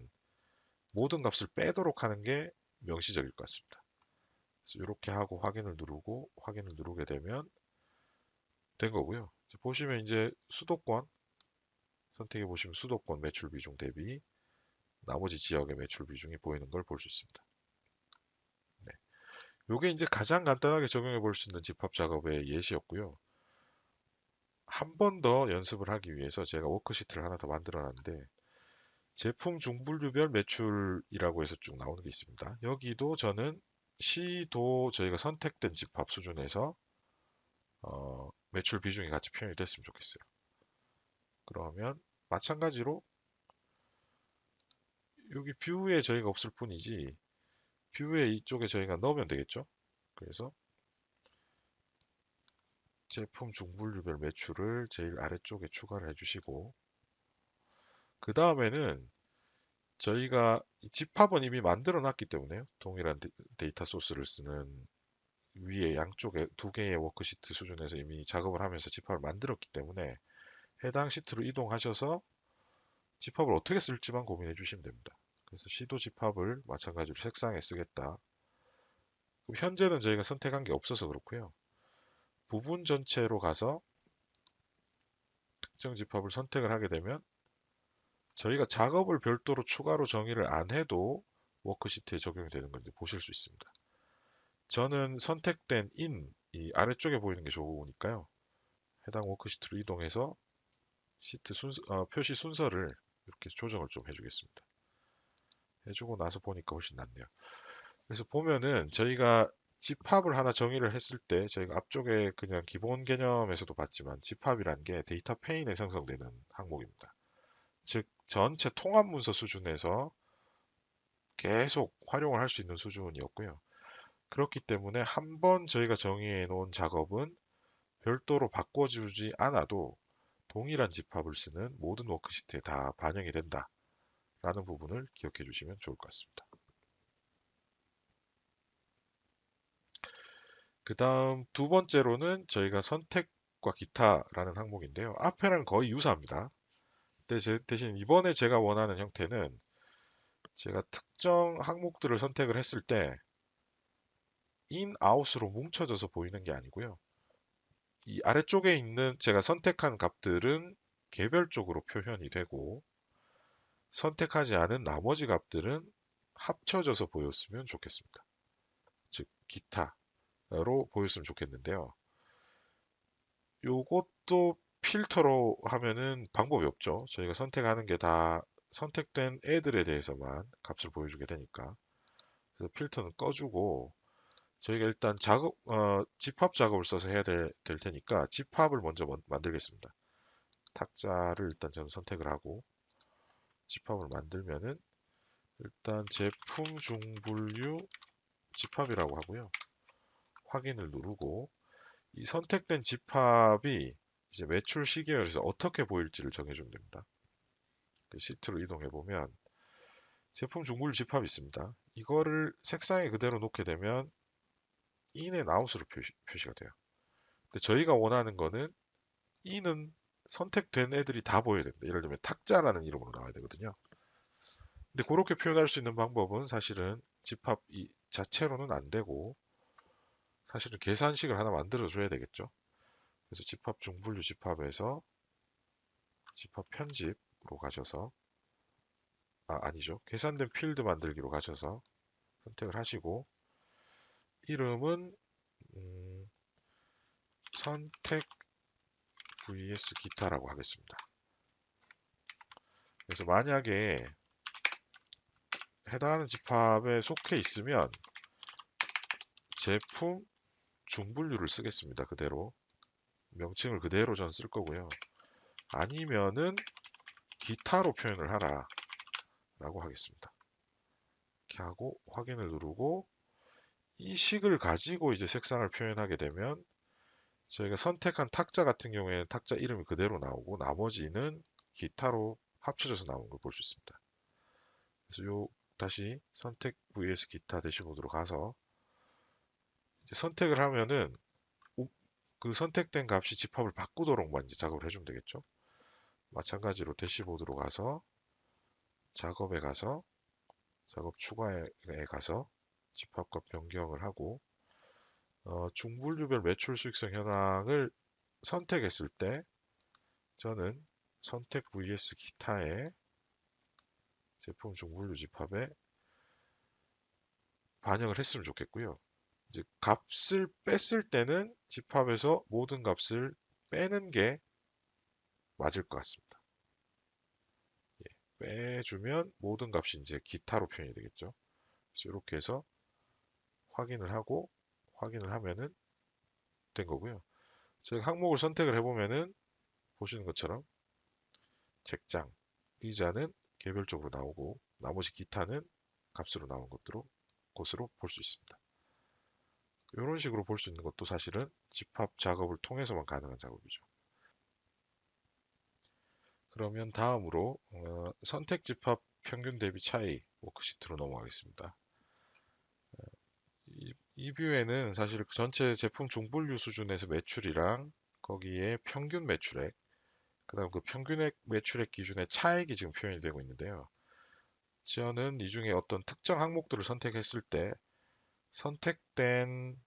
모든 값을 빼도록 하는 게 명시적일 것 같습니다. 그래서 이렇게 하고 확인을 누르고 확인을 누르게 되면 된 거고요. 보시면 이제 수도권 선택해 보시면 수도권 매출 비중 대비 나머지 지역의 매출 비중이 보이는 걸 볼 수 있습니다. 네. 요게 이제 가장 간단하게 적용해 볼 수 있는 집합 작업의 예시였고요. 한 번 더 연습을 하기 위해서 제가 워크시트를 하나 더 만들어 놨는데 제품 중분류별 매출이라고 해서 쭉 나오는 게 있습니다. 여기도 저는 시도 저희가 선택된 집합 수준에서 매출 비중이 같이 표현이 됐으면 좋겠어요. 그러면 마찬가지로 여기 뷰에 저희가 없을 뿐이지 뷰에 이쪽에 저희가 넣으면 되겠죠. 그래서 제품 중분류별 매출을 제일 아래쪽에 추가를 해주시고 그 다음에는 저희가 이 집합은 이미 만들어 놨기 때문에 동일한 데이터 소스를 쓰는 위에 양쪽에 두 개의 워크시트 수준에서 이미 작업을 하면서 집합을 만들었기 때문에 해당 시트로 이동하셔서 집합을 어떻게 쓸지만 고민해 주시면 됩니다. 그래서 시도 집합을 마찬가지로 색상에 쓰겠다. 현재는 저희가 선택한 게 없어서 그렇고요. 부분 전체로 가서 특정 집합을 선택을 하게 되면 저희가 작업을 별도로 추가로 정의를 안 해도 워크시트에 적용이 되는 건지 보실 수 있습니다. 저는 선택된 이 아래쪽에 보이는 게 좋으니까요. 해당 워크시트로 이동해서 시트 표시 순서를 이렇게 조정을 좀 해주겠습니다. 해주고 나서 보니까 훨씬 낫네요. 그래서 보면은 저희가 집합을 하나 정의를 했을 때 저희가 앞쪽에 그냥 기본 개념에서도 봤지만 집합이란 게 데이터 페인에 생성되는 항목입니다. 즉 전체 통합 문서 수준에서 계속 활용을 할 수 있는 수준이었고요. 그렇기 때문에 한번 저희가 정의해 놓은 작업은 별도로 바꿔주지 않아도 동일한 집합을 쓰는 모든 워크시트에 다 반영이 된다라는 부분을 기억해 주시면 좋을 것 같습니다. 그 다음 두 번째로는 저희가 선택과 기타라는 항목인데요. 앞에랑 거의 유사합니다. 대신 이번에 제가 원하는 형태는 제가 특정 항목들을 선택을 했을 때 in, out으로 뭉쳐져서 보이는 게 아니고요. 이 아래쪽에 있는 제가 선택한 값들은 개별적으로 표현이 되고 선택하지 않은 나머지 값들은 합쳐져서 보였으면 좋겠습니다. 즉 기타로 보였으면 좋겠는데요. 요것도 필터로 하면은 방법이 없죠. 저희가 선택하는 게 다 선택된 애들에 대해서만 값을 보여주게 되니까. 그래서 필터는 꺼주고 저희가 일단 집합 작업을 써서 해야 될 테니까 집합을 먼저 만들겠습니다. 탁자를 일단 저는 선택을 하고 집합을 만들면은 일단 제품 중분류 집합이라고 하고요. 확인을 누르고 이 선택된 집합이 이제 매출 시계열에서 어떻게 보일지를 정해주면 됩니다. 그 시트로 이동해 보면 제품 중분류 집합이 있습니다. 이거를 색상에 그대로 놓게 되면 in의 out으로 표시가 돼요. 근데 저희가 원하는 거는 in은 선택된 애들이 다 보여야 됩니다. 예를 들면 탁자라는 이름으로 나와야 되거든요. 근데 그렇게 표현할 수 있는 방법은 사실은 집합 이 자체로는 안 되고 사실은 계산식을 하나 만들어 줘야 되겠죠. 그래서 집합 중분류 집합에서 집합 편집으로 가셔서 아니죠. 계산된 필드 만들기로 가셔서 선택을 하시고 이름은 선택 vs 기타라고 하겠습니다. 그래서 만약에 해당하는 집합에 속해 있으면 제품 중분류를 쓰겠습니다. 그대로 명칭을 그대로 전 쓸 거고요. 아니면은 기타로 표현을 하라 라고 하겠습니다. 이렇게 하고 확인을 누르고 이 식을 가지고 이제 색상을 표현하게 되면 저희가 선택한 탁자 같은 경우에는 탁자 이름이 그대로 나오고 나머지는 기타로 합쳐져서 나오는 걸 볼 수 있습니다. 그래서 다시 선택 vs 기타 대시보드로 가서 이제 선택을 하면은 그 선택된 값이 집합을 바꾸도록만 이제 작업을 해주면 되겠죠. 마찬가지로 대시보드로 가서 작업에 가서 작업 추가에 가서 집합과 변경을 하고 중분류별 매출 수익성 현황을 선택했을 때 저는 선택 vs 기타의 제품 중분류 집합에 반영을 했으면 좋겠고요. 이제 값을 뺐을 때는 집합에서 모든 값을 빼는 게 맞을 것 같습니다. 빼주면 모든 값이 이제 기타로 표현이 되겠죠. 그래서 이렇게 해서 확인을 하면은 된 거고요. 제가 항목을 선택을 해보면은 보시는 것처럼 책장, 의자는 개별적으로 나오고 나머지 기타는 값으로 나온 것으로 볼 수 있습니다. 이런 식으로 볼 수 있는 것도 사실은 집합 작업을 통해서만 가능한 작업이죠. 그러면 다음으로 선택 집합 평균 대비 차이 워크시트로 넘어가겠습니다. 이 뷰에는 사실 전체 제품 중분류 수준에서 매출이랑 거기에 평균 매출액, 그다음 그 평균액 매출액 기준의 차액이 지금 표현이 되고 있는데요. 저는 이 중에 어떤 특정 항목들을 선택했을 때 선택된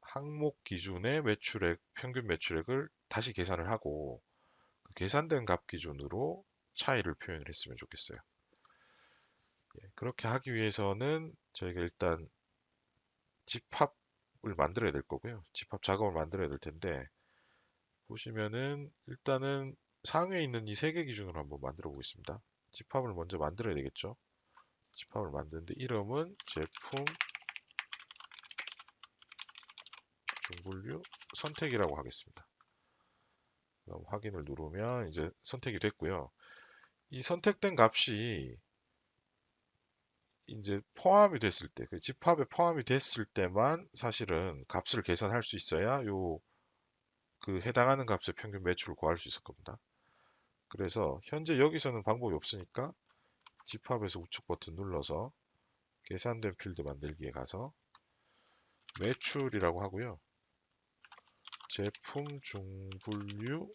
항목 기준의 매출액, 평균 매출액을 다시 계산을 하고 그 계산된 값 기준으로 차이를 표현을 했으면 좋겠어요. 그렇게 하기 위해서는 저희가 일단 집합을 만들어야 될 거고요. 집합 작업을 만들어야 될 텐데 보시면은 일단은 상위에 있는 이 세 개 기준으로 한번 만들어 보겠습니다. 집합을 먼저 만들어야 되겠죠. 집합을 만드는데 이름은 제품 중분류 선택이라고 하겠습니다. 그럼 확인을 누르면 이제 선택이 됐고요. 이 선택된 값이 이제 포함이 됐을 때, 그 집합에 포함이 됐을 때만 사실은 값을 계산할 수 있어야 그 해당하는 값의 평균 매출을 구할 수 있을 겁니다. 그래서 현재 여기서는 방법이 없으니까 집합에서 우측 버튼 눌러서 계산된 필드 만들기에 가서 매출이라고 하고요. 제품 중분류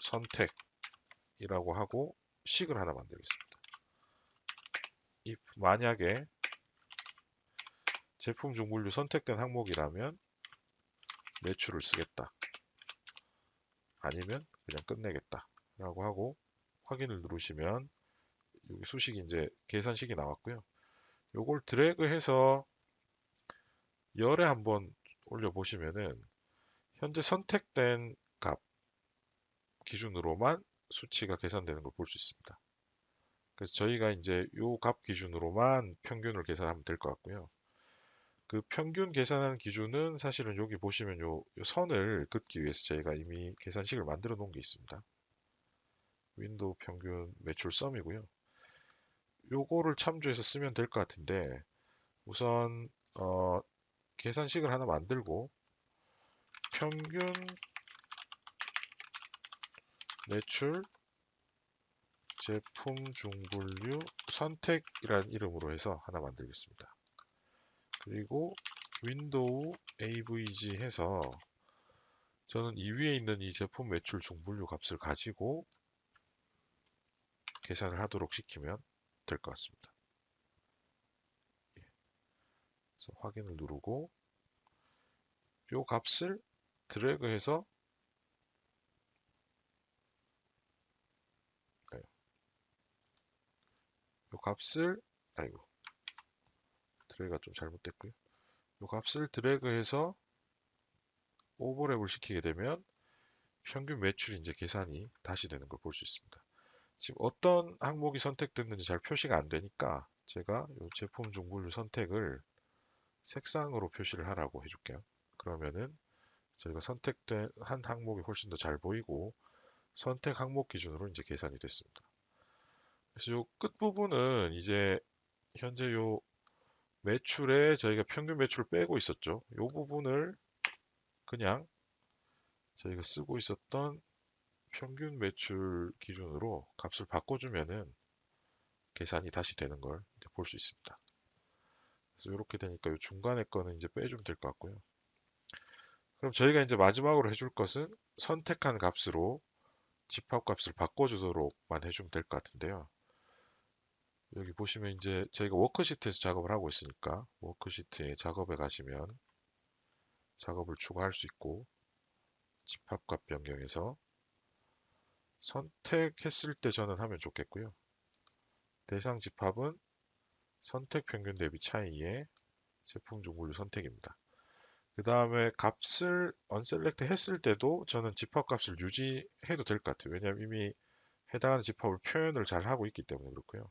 선택이라고 하고 식을 하나 만들겠습니다. 만약에 제품 중분류 선택된 항목이라면 매출을 쓰겠다. 아니면 그냥 끝내겠다. 라고 하고 확인을 누르시면 여기 수식이 이제 계산식이 나왔고요. 요걸 드래그해서 열에 한번 올려보시면은 현재 선택된 값 기준으로만 수치가 계산되는 걸 볼 수 있습니다. 그래서 저희가 이제 요 값 기준으로만 평균을 계산하면 될 것 같고요. 그 평균 계산하는 기준은 사실은 여기 보시면 요 선을 긋기 위해서 저희가 이미 계산식을 만들어 놓은 게 있습니다. 윈도우 평균 매출 썸이고요. 요거를 참조해서 쓰면 될 것 같은데 우선 계산식을 하나 만들고 평균 매출 제품 중분류 선택이라는 이름으로 해서 하나 만들겠습니다. 그리고 윈도우 avg 해서 저는 이 위에 있는 이 제품 매출 중분류 값을 가지고 계산을 하도록 시키면 될 것 같습니다. 그래서 확인을 누르고 이 값을 드래그해서 이 값을 아이고 드래그가 좀 잘못됐고요. 이 값을 드래그해서 오버랩을 시키게 되면 평균 매출이 이제 계산이 다시 되는 걸 볼 수 있습니다. 지금 어떤 항목이 선택됐는지 잘 표시가 안 되니까 제가 이 제품 중분류 선택을 색상으로 표시를 하라고 해줄게요. 그러면은 저희가 선택된 한 항목이 훨씬 더 잘 보이고 선택 항목 기준으로 이제 계산이 됐습니다. 그래서 이 끝부분은 이제 현재 이 매출에 저희가 평균 매출을 빼고 있었죠. 이 부분을 그냥 저희가 쓰고 있었던 평균 매출 기준으로 값을 바꿔주면은 계산이 다시 되는 걸 볼 수 있습니다. 그래서 이렇게 되니까 이 중간에 거는 이제 빼주면 될 것 같고요. 그럼 저희가 이제 마지막으로 해줄 것은 선택한 값으로 집합값을 바꿔주도록만 해주면 될 것 같은데요. 여기 보시면 이제 저희가 워크시트에서 작업을 하고 있으니까 워크시트에 작업에 가시면 작업을 추가할 수 있고 집합값 변경해서 선택했을 때 저는 하면 좋겠고요. 대상 집합은 선택 평균 대비 차이의 제품 종분류 선택입니다. 그 다음에 값을 언셀렉트 했을 때도 저는 집합값을 유지해도 될 것 같아요. 왜냐하면 이미 해당하는 집합을 표현을 잘 하고 있기 때문에 그렇고요.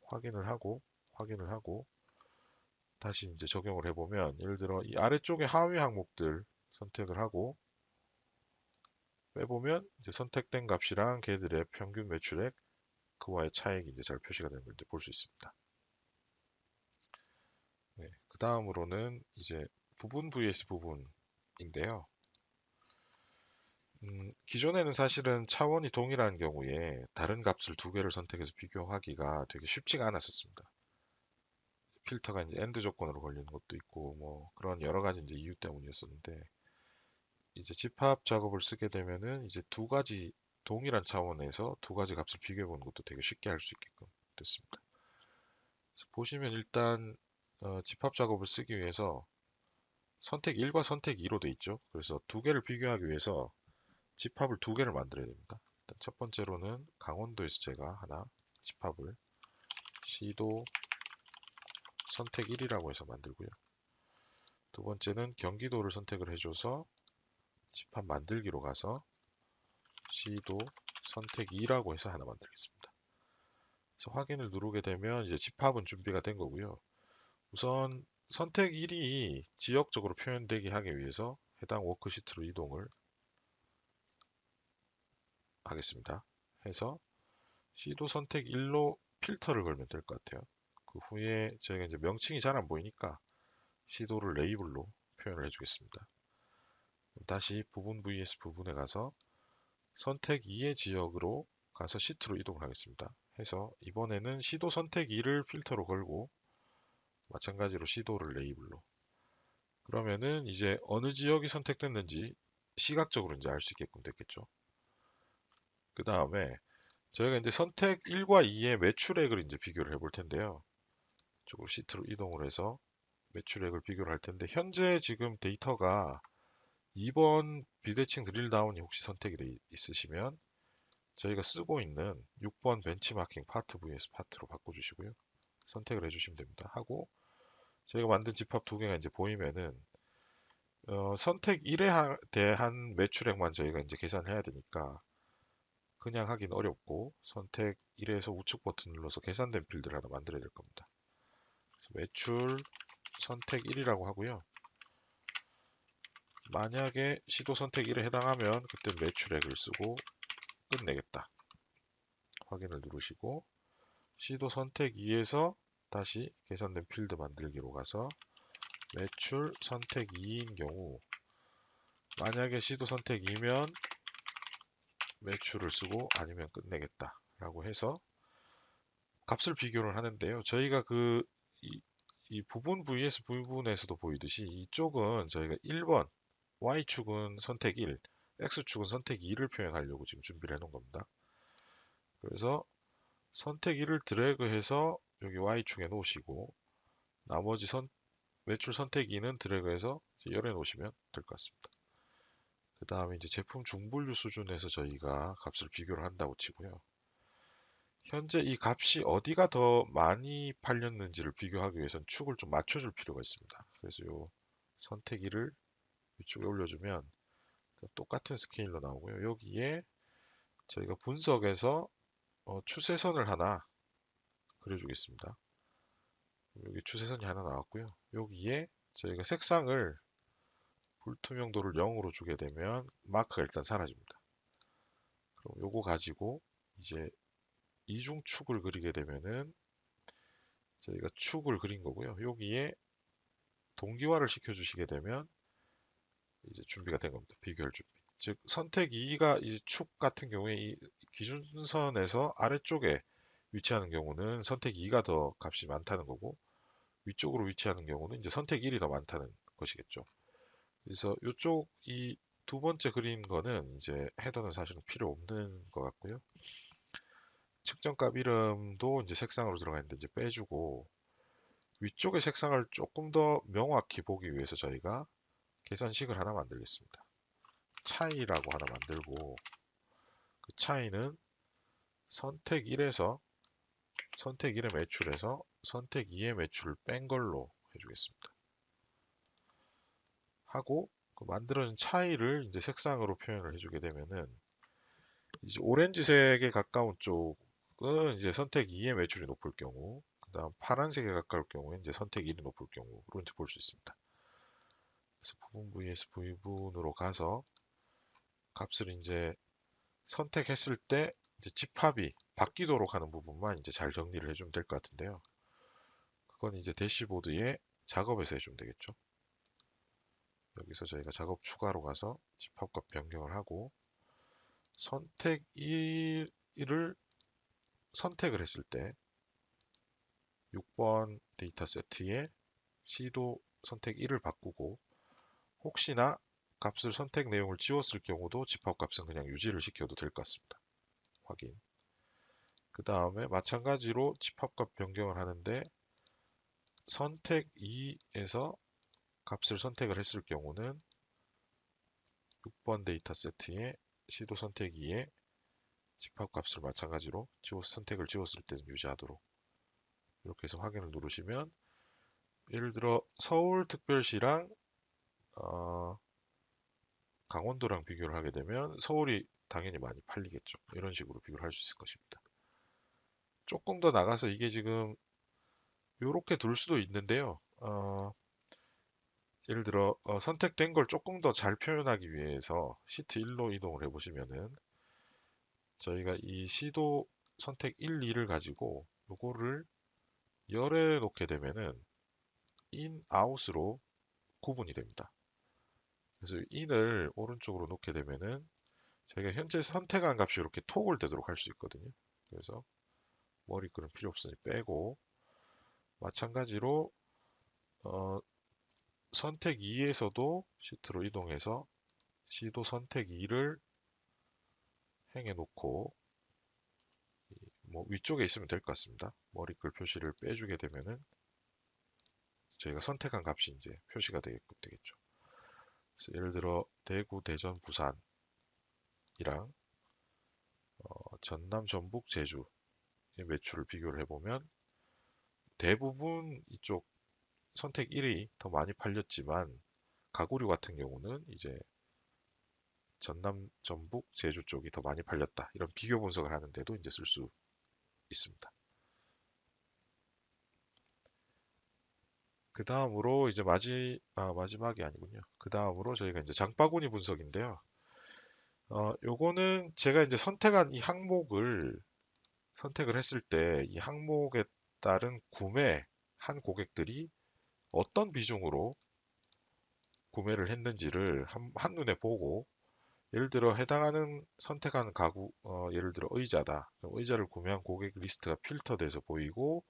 확인을 하고 다시 이제 적용을 해보면 예를 들어 이 아래쪽에 하위 항목들 선택을 하고 빼보면 이제 선택된 값이랑 걔들의 평균 매출액 그와의 차액이 이제 잘 표시가 되는 걸 볼 수 있습니다. 네, 그 다음으로는 이제 부분 vs 부분인데요. 기존에는 사실은 차원이 동일한 경우에 다른 값을 두 개를 선택해서 비교하기가 되게 쉽지가 않았었습니다. 필터가 이제 엔드 조건으로 걸리는 것도 있고 뭐 그런 여러 가지 이제 이유 때문이었었는데 이제 집합 작업을 쓰게 되면은 이제 두 가지 동일한 차원에서 두 가지 값을 비교해 보는 것도 되게 쉽게 할 수 있게끔 됐습니다. 그래서 보시면 일단 집합 작업을 쓰기 위해서 선택 1과 선택 2로 돼 있죠. 그래서 두 개를 비교하기 위해서 집합을 두 개를 만들어야 됩니다. 일단 첫 번째로는 강원도에서 제가 하나 집합을 시도 선택 1이라고 해서 만들고요. 두 번째는 경기도를 선택을 해줘서 집합 만들기로 가서 시도 선택 2라고 해서 하나 만들겠습니다. 그래서 확인을 누르게 되면 이제 집합은 준비가 된 거고요. 우선 선택 1이 지역적으로 표현되게 하기 위해서 해당 워크시트로 이동을 하겠습니다. 해서 시도 선택 1로 필터를 걸면 될 것 같아요. 그 후에 저희가 이제 명칭이 잘 안 보이니까 시도를 레이블로 표현을 해주겠습니다. 다시 부분 vs 부분에 가서 선택 2의 지역으로 가서 시트로 이동을 하겠습니다. 해서 이번에는 시도 선택 2를 필터로 걸고 마찬가지로 시도를 레이블로 그러면은 이제 어느 지역이 선택됐는지 시각적으로 이제 알 수 있게끔 됐겠죠. 그 다음에 저희가 이제 선택 1과 2의 매출액을 이제 비교를 해볼 텐데요. 이쪽으로 시트로 이동을 해서 매출액을 비교를 할 텐데 현재 지금 데이터가 2번 비대칭 드릴다운이 혹시 선택이 돼 있으시면 저희가 쓰고 있는 6번 벤치마킹 파트 vs 파트로 바꿔주시고요. 선택을 해주시면 됩니다. 하고 저희가 만든 집합 두 개가 이제 보이면은 선택 1에 대한 매출액만 저희가 이제 계산을 해야 되니까 그냥 하긴 어렵고 선택 1에서 우측 버튼 눌러서 계산된 필드를 하나 만들어야 될 겁니다. 그래서 매출 선택 1이라고 하고요. 만약에 시도 선택 1에 해당하면 그때 매출액을 쓰고 끝내겠다. 확인을 누르시고 시도 선택 2에서 다시 계산된 필드 만들기로 가서 매출 선택 2인 경우 만약에 시도 선택 2면 매출을 쓰고 아니면 끝내겠다 라고 해서 값을 비교를 하는데요. 저희가 이 부분 vs 부분에서도 보이듯이 이쪽은 저희가 1번 Y축은 선택 1, X축은 선택 2를 표현하려고 지금 준비를 해 놓은 겁니다. 그래서 선택 1을 드래그해서 여기 Y축에 놓으시고 나머지 매출 선택 2는 드래그해서 열에 놓으시면 될 것 같습니다. 그 다음에 이제 제품 중분류 수준에서 저희가 값을 비교를 한다고 치고요. 현재 이 값이 어디가 더 많이 팔렸는지를 비교하기 위해서는 축을 좀 맞춰줄 필요가 있습니다. 그래서 요 선택2를 위쪽에 올려주면 똑같은 스케일로 나오고요. 여기에 저희가 분석해서 추세선을 하나 그려주겠습니다. 여기 추세선이 하나 나왔고요. 여기에 저희가 색상을 불투명도를 0으로 주게 되면 마크가 일단 사라집니다. 그럼 요거 가지고 이제 이중축을 그리게 되면은 저희가 축을 그린 거고요. 여기에 동기화를 시켜주시게 되면 이제 준비가 된 겁니다. 비교할 준비. 즉 선택 2가 이 축 같은 경우에 이 기준선에서 아래쪽에 위치하는 경우는 선택 2가 더 값이 많다는 거고 위쪽으로 위치하는 경우는 이제 선택 1이 더 많다는 것이겠죠. 그래서 이쪽 이 두 번째 그린 거는 이제 헤더는 사실은 필요 없는 것 같고요. 측정값 이름도 이제 색상으로 들어가 있는데 이제 빼주고 위쪽의 색상을 조금 더 명확히 보기 위해서 저희가 계산식을 하나 만들겠습니다. 차이라고 하나 만들고 그 차이는 선택 1에서 선택 1의 매출에서 선택 2의 매출을 뺀 걸로 해주겠습니다. 하고 그 만들어진 차이를 이제 색상으로 표현을 해주게 되면은 이제 오렌지색에 가까운 쪽은 이제 선택 2의 매출이 높을 경우, 그다음 파란색에 가까울 경우에 이제 선택 1이 높을 경우로 이제 볼 수 있습니다. 그래서 부분 vs 부분으로 가서 값을 이제 선택했을 때 이제 집합이 바뀌도록 하는 부분만 이제 잘 정리를 해주면 될 것 같은데요. 그건 이제 대시보드에 작업에서 해주면 되겠죠. 여기서 저희가 작업 추가로 가서 집합값 변경을 하고 선택 1을 선택을 했을 때 6번 데이터 세트에 시도 선택 1을 바꾸고 혹시나 값을 선택 내용을 지웠을 경우도 집합값은 그냥 유지를 시켜도 될 것 같습니다. 확인. 그 다음에 마찬가지로 집합값 변경을 하는데 선택 2에서 값을 선택을 했을 경우는 6번 데이터 세트에 시도 선택 2에 집합값을 마찬가지로 선택을 지웠을 때는 유지하도록 이렇게 해서 확인을 누르시면 예를 들어 서울특별시랑 강원도랑 비교를 하게 되면 서울이 당연히 많이 팔리겠죠. 이런 식으로 비교를 할 수 있을 것입니다. 조금 더 나가서 이게 지금 이렇게 둘 수도 있는데요. 예를 들어 선택된 걸 조금 더 잘 표현하기 위해서 시트 1로 이동을 해보시면은 저희가 이 시도 선택 1, 2를 가지고 요거를 열에 놓게 되면은 in, out으로 구분이 됩니다. 그래서 in을 오른쪽으로 놓게 되면은 저희가 현재 선택한 값이 이렇게 톡을 되도록 할 수 있거든요. 그래서 머리글은 필요 없으니 빼고 마찬가지로 어, 선택 2에서도 시트로 이동해서 시도 선택 2를 행해 놓고 뭐 위쪽에 있으면 될 것 같습니다. 머리글 표시를 빼주게 되면은 저희가 선택한 값이 이제 표시가 되겠죠. 그래서 예를 들어 대구, 대전, 부산이랑 전남, 전북, 제주의 매출을 비교를 해보면 대부분 이쪽 선택 1이 더 많이 팔렸지만 가구류 같은 경우는 이제 전남, 전북, 제주 쪽이 더 많이 팔렸다. 이런 비교 분석을 하는데도 이제 쓸 수 있습니다. 그 다음으로 이제 마지막이 아니군요. 그 다음으로 저희가 이제 장바구니 분석인데요. 요거는 제가 이제 선택한 이 항목을 선택을 했을 때 이 항목에 따른 구매한 고객들이 어떤 비중으로 구매를 했는지를 한눈에 보고 예를 들어 해당하는 선택한 가구, 예를 들어 의자다. 그럼 의자를 구매한 고객 리스트가 필터돼서 보이고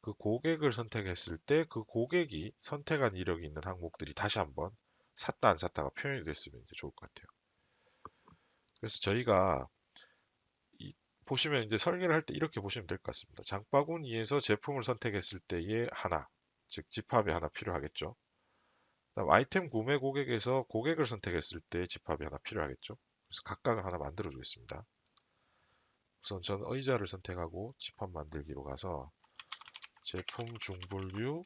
그 고객을 선택했을 때 그 고객이 선택한 이력이 있는 항목들이 다시 한번 샀다 안 샀다가 표현이 됐으면 이제 좋을 것 같아요. 그래서 저희가 보시면 이제 설계를 할 때 이렇게 보시면 될 것 같습니다. 장바구니에서 제품을 선택했을 때의 하나, 즉 집합이 하나 필요하겠죠. 그다음 아이템 구매 고객에서 고객을 선택했을 때 집합이 하나 필요하겠죠. 그래서 각각을 하나 만들어 주겠습니다. 우선 저는 의자를 선택하고 집합 만들기로 가서 제품 중분류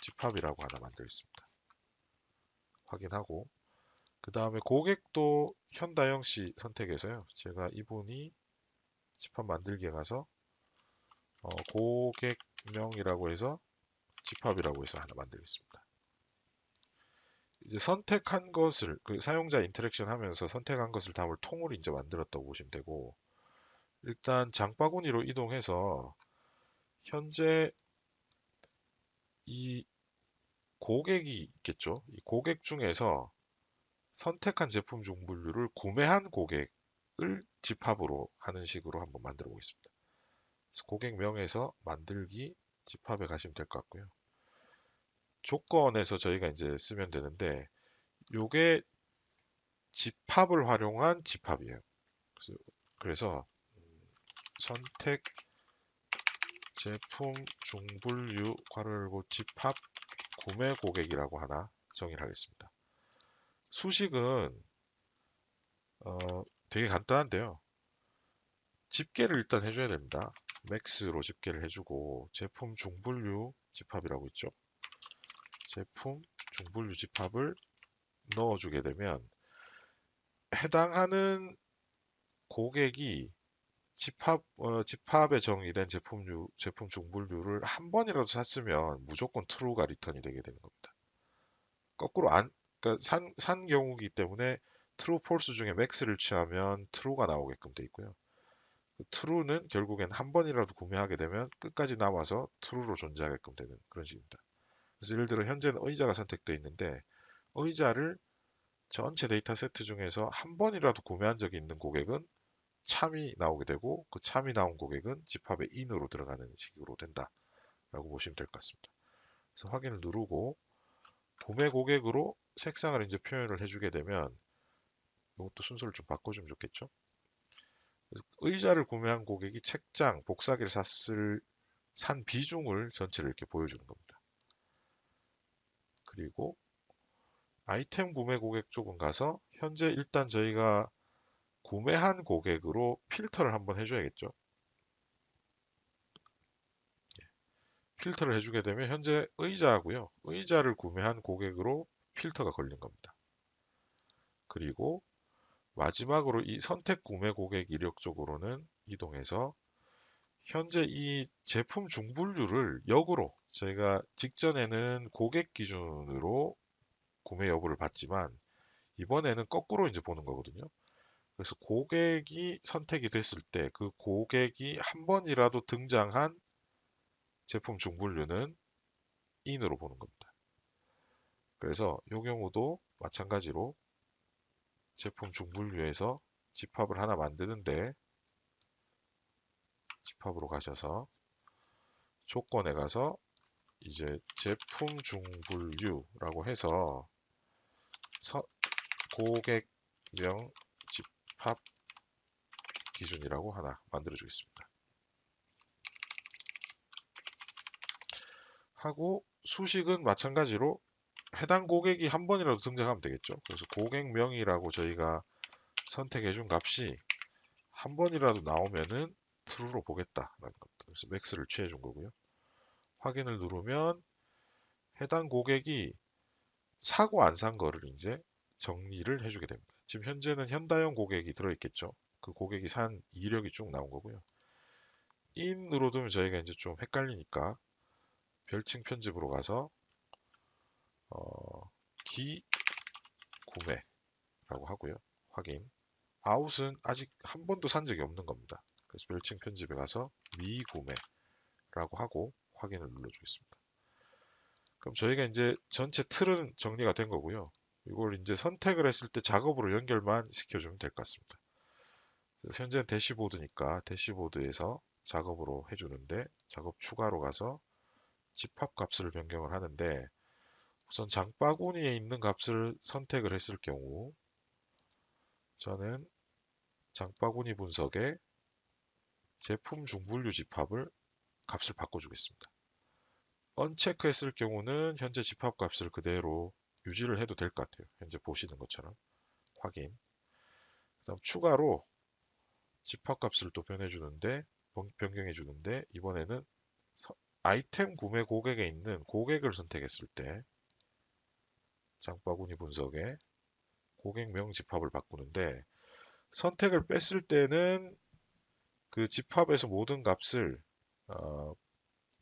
집합이라고 하나 만들겠습니다. 확인하고 그 다음에 고객도 현다영 씨 선택해서요. 제가 이분이 집합 만들기에 가서 고객명이라고 해서 집합이라고 해서 하나 만들겠습니다. 이제 선택한 것을 그 사용자 인터랙션 하면서 선택한 것을 다음을 통으로 이제 만들었다고 보시면 되고 일단 장바구니로 이동해서 현재 이 고객이 있겠죠. 이 고객 중에서 선택한 제품 중 분류를 구매한 고객을 집합으로 하는 식으로 한번 만들어 보겠습니다. 그래서 고객명에서 만들기 집합에 가시면 될 것 같고요. 조건에서 저희가 이제 쓰면 되는데 요게 집합을 활용한 집합이에요. 그래서 선택 제품 중분류 괄호 열고 집합 구매 고객이라고 하나 정의를 하겠습니다. 수식은 되게 간단한데요. 집계를 일단 해줘야 됩니다. 맥스로 집계를 해주고 제품 중분류 집합이라고 있죠. 제품 중분류 집합을 넣어주게 되면 해당하는 고객이 집합에 정의된 제품 중분류를 한 번이라도 샀으면 무조건 true가 리턴이 되게 되는 겁니다. 거꾸로 그러니까 산 경우이기 때문에 true, false 중에 max를 취하면 true가 나오게끔 돼 있고요. true는 결국엔 한 번이라도 구매하게 되면 끝까지 남아서 true로 존재하게끔 되는 그런 식입니다. 그래서 예를 들어 현재는 의자가 선택되어 있는데 의자를 전체 데이터 세트 중에서 한 번이라도 구매한 적이 있는 고객은 참이 나오게 되고 그 참이 나온 고객은 집합의 in으로 들어가는 식으로 된다라고 보시면 될 것 같습니다. 그래서 확인을 누르고 구매 고객으로 색상을 이제 표현을 해주게 되면 이것도 순서를 좀 바꿔주면 좋겠죠. 의자를 구매한 고객이 책장, 복사기를 산 비중을 전체를 이렇게 보여주는 겁니다. 그리고 아이템 구매 고객 쪽은 가서 현재 일단 저희가 구매한 고객으로 필터를 한번 해줘야겠죠. 필터를 해주게 되면 현재 의자고요. 의자를 구매한 고객으로 필터가 걸린 겁니다. 그리고 마지막으로 이 선택 구매 고객 이력 쪽으로는 이동해서 현재 이 제품 중분류를 역으로 저희가 직전에는 고객 기준으로 구매 여부를 봤지만 이번에는 거꾸로 이제 보는 거거든요. 그래서 고객이 선택이 됐을 때 그 고객이 한 번이라도 등장한 제품 중분류는 in으로 보는 겁니다. 그래서 이 경우도 마찬가지로 제품 중분류에서 집합을 하나 만드는데 집합으로 가셔서 조건에 가서 이제 제품 중분류라고 해서 고객명 집합 기준이라고 하나 만들어 주겠습니다. 하고 수식은 마찬가지로 해당 고객이 한 번이라도 등장하면 되겠죠. 그래서 고객명이라고 저희가 선택해 준 값이 한 번이라도 나오면은 true로 보겠다라는 겁니다. 그래서 max를 취해 준 거고요. 확인을 누르면 해당 고객이 사고 안 산 거를 이제 정리를 해주게 됩니다. 지금 현재는 현다용 고객이 들어있겠죠. 그 고객이 산 이력이 쭉 나온 거고요. in으로 두면 저희가 이제 좀 헷갈리니까 별칭 편집으로 가서 기구매라고 하고요. 확인. out은 아직 한 번도 산 적이 없는 겁니다. 그래서 별칭 편집에 가서 미구매라고 하고 확인을 눌러주겠습니다. 그럼 저희가 이제 전체 틀은 정리가 된 거고요. 이걸 이제 선택을 했을 때 작업으로 연결만 시켜주면 될 것 같습니다. 현재는 대시보드니까 대시보드에서 작업으로 해주는데 작업 추가로 가서 집합 값을 변경을 하는데 우선 장바구니에 있는 값을 선택을 했을 경우 저는 장바구니 분석에 제품 중분류 집합을 값을 바꿔주겠습니다. 언체크했을 경우는 현재 집합 값을 그대로 유지를 해도 될 것 같아요. 현재 보시는 것처럼 확인. 그다음 추가로 집합 값을 또 변경해 주는데 이번에는 아이템 구매 고객에 있는 고객을 선택했을 때 장바구니 분석에 고객명 집합을 바꾸는데 선택을 뺐을 때는 그 집합에서 모든 값을 어,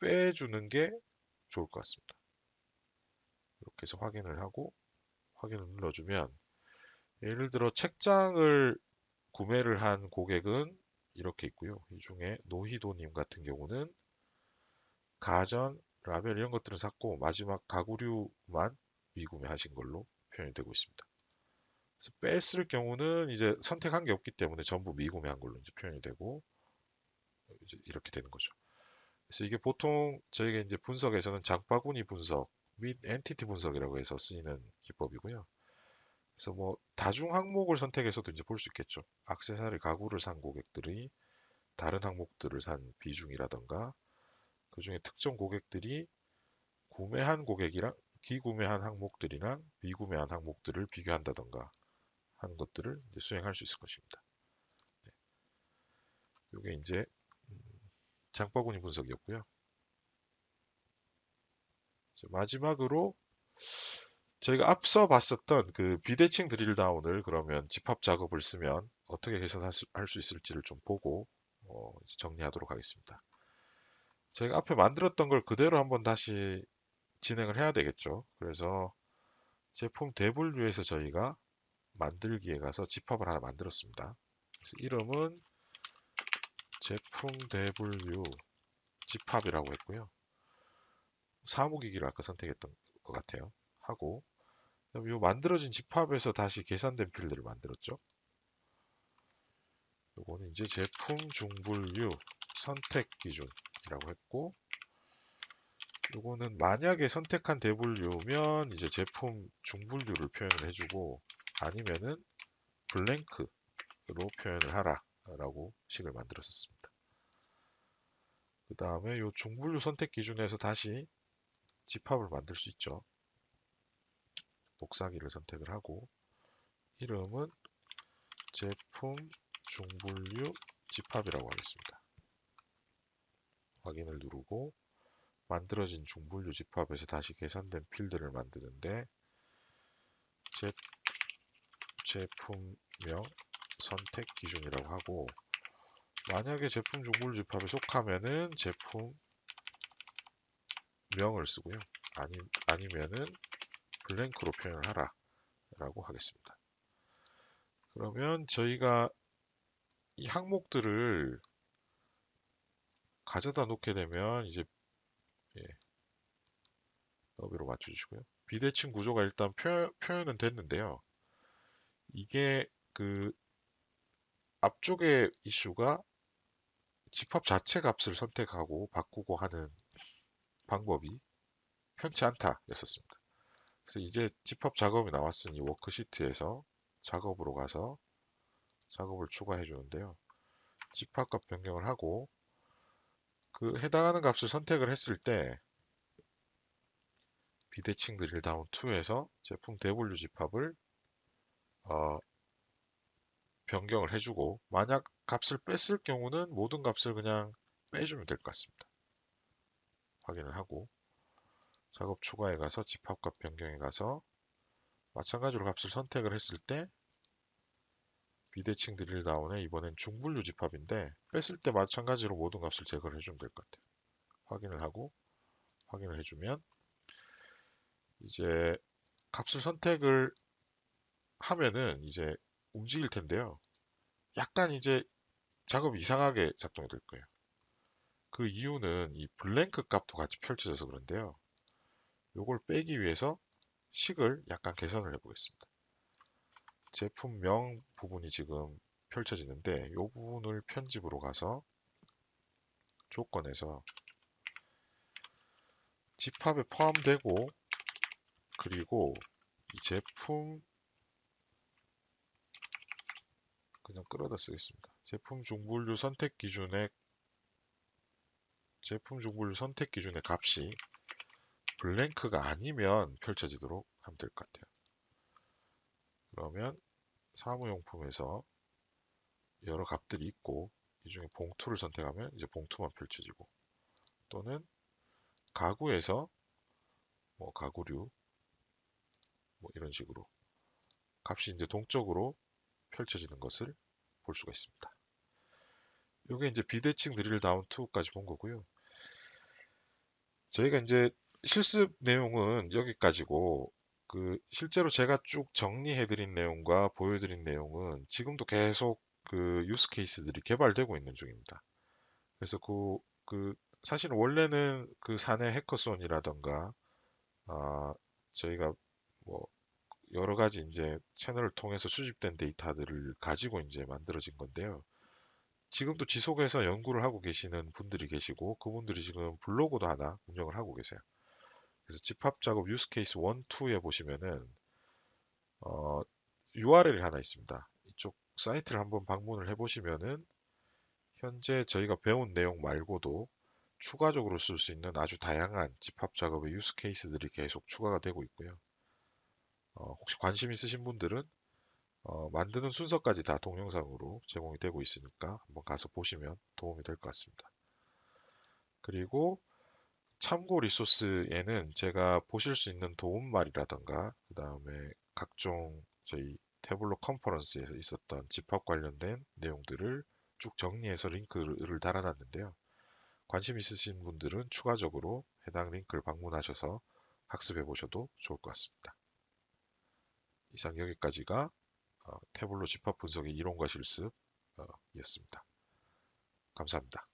빼주는 게 좋을 것 같습니다. 이렇게 해서 확인을 하고 확인을 눌러주면 예를 들어 책장을 구매를 한 고객은 이렇게 있고요. 이 중에 노희도님 같은 경우는 가전, 라벨 이런 것들은 샀고 마지막 가구류만 미구매하신 걸로 표현이 되고 있습니다. 그래서 뺐을 경우는 이제 선택한 게 없기 때문에 전부 미구매한 걸로 이제 표현이 되고 이제 이렇게 되는 거죠. 그래서 이게 보통 저희가 이제 분석에서는 장바구니 분석 및 엔티티 분석이라고 해서 쓰이는 기법이고요. 그래서 뭐 다중 항목을 선택해서도 이제 볼 수 있겠죠. 액세서리 가구를 산 고객들이 다른 항목들을 산 비중이라던가 그중에 특정 고객들이 구매한 고객이랑 기구매한 항목들이랑 미구매한 항목들을 비교한다던가 하는 것들을 이제 수행할 수 있을 것입니다. 네. 이게 이제 장바구니 분석이었고요. 마지막으로 저희가 앞서 봤었던 그 비대칭 드릴 다운을 그러면 집합 작업을 쓰면 어떻게 개선할 수 있을지를 좀 보고 이제 정리하도록 하겠습니다. 저희가 앞에 만들었던 걸 그대로 한번 다시 진행을 해야 되겠죠. 그래서 제품 대분류에서 저희가 만들기에 가서 집합을 하나 만들었습니다. 그래서 이름은 제품 대분류 집합이라고 했고요. 사무기기를 아까 선택했던 것 같아요. 하고 그럼 이 만들어진 집합에서 다시 계산된 필드를 만들었죠. 요거는 이제 제품 중분류 선택 기준이라고 했고 요거는 만약에 선택한 대분류면 이제 제품 중분류를 표현을 해주고 아니면은 블랭크로 표현을 하라 라고 식을 만들었었습니다. 그 다음에 요 중분류 선택 기준에서 다시 집합을 만들 수 있죠. 복사기를 선택을 하고 이름은 제품 중분류 집합이라고 하겠습니다. 확인을 누르고 만들어진 중분류 집합에서 다시 계산된 필드를 만드는데 제품명 선택 기준이라고 하고 만약에 제품 중분류 집합에 속하면은 제품명을 쓰고요. 아니면은 블랭크로 표현을 하라 라고 하겠습니다. 그러면 저희가 이 항목들을 가져다 놓게 되면 이제 예, 너비로 맞춰주시고요. 비대칭 구조가 일단 표현은 됐는데요. 이게 그 앞쪽의 이슈가 집합 자체 값을 선택하고 바꾸고 하는 방법이 편치 않다 였었습니다. 그래서 이제 집합 작업이 나왔으니 워크시트에서 작업으로 가서 작업을 추가해 주는데요. 집합값 변경을 하고 그 해당하는 값을 선택을 했을 때 비대칭 드릴 다운 2에서 제품 대분류 집합을 어, 변경을 해주고 만약 값을 뺐을 경우는 모든 값을 그냥 빼주면 될 것 같습니다. 확인을 하고 작업 추가에 가서 집합값 변경에 가서 마찬가지로 값을 선택을 했을 때 비대칭 드릴 다운에 이번엔 중분류 집합인데 뺐을 때 마찬가지로 모든 값을 제거를 해주면 될 것 같아요. 확인을 하고 확인을 해주면 이제 값을 선택을 하면은 이제 움직일 텐데요. 약간 이제 작업이 이상하게 작동이 될 거예요. 그 이유는 이 블랭크 값도 같이 펼쳐져서 그런데요. 요걸 빼기 위해서 식을 약간 개선을 해보겠습니다. 제품명 부분이 지금 펼쳐지는데 이 부분을 편집으로 가서 조건에서 집합에 포함되고 그리고 이 제품 그냥 끌어다 쓰겠습니다. 제품 중분류 선택 기준의 값이 블랭크가 아니면 펼쳐지도록 하면 될 것 같아요. 그러면 사무용품에서 여러 값들이 있고 이 중에 봉투를 선택하면 이제 봉투만 펼쳐지고 또는 가구에서 뭐 가구류 뭐 이런 식으로 값이 이제 동적으로 펼쳐지는 것을 볼 수가 있습니다. 이게 이제 비대칭 드릴 다운 2까지 본 거고요. 저희가 이제 실습 내용은 여기까지고 그 실제로 제가 쭉 정리해드린 내용과 보여드린 내용은 지금도 계속 그 유스 케이스들이 개발되고 있는 중입니다. 그래서 사실 원래는 그 사내 해커손이라던가 저희가 뭐 여러 가지 이제 채널을 통해서 수집된 데이터들을 가지고 이제 만들어진 건데요. 지금도 지속해서 연구를 하고 계시는 분들이 계시고 그분들이 지금 블로그도 하나 운영을 하고 계세요. 그래서 집합 작업 유스 케이스 1, 2에 보시면은 URL이 하나 있습니다. 이쪽 사이트를 한번 방문을 해보시면은 현재 저희가 배운 내용 말고도 추가적으로 쓸 수 있는 아주 다양한 집합 작업의 유스 케이스들이 계속 추가가 되고 있고요. 혹시 관심 있으신 분들은 만드는 순서까지 다 동영상으로 제공이 되고 있으니까 한번 가서 보시면 도움이 될 것 같습니다. 그리고 참고 리소스에는 제가 보실 수 있는 도움말이라던가 그 다음에 각종 저희 태블로 컨퍼런스에서 있었던 집합 관련된 내용들을 쭉 정리해서 링크를 달아놨는데요. 관심 있으신 분들은 추가적으로 해당 링크를 방문하셔서 학습해 보셔도 좋을 것 같습니다. 이상 여기까지가 태블로 집합 분석의 이론과 실습이었습니다. 감사합니다.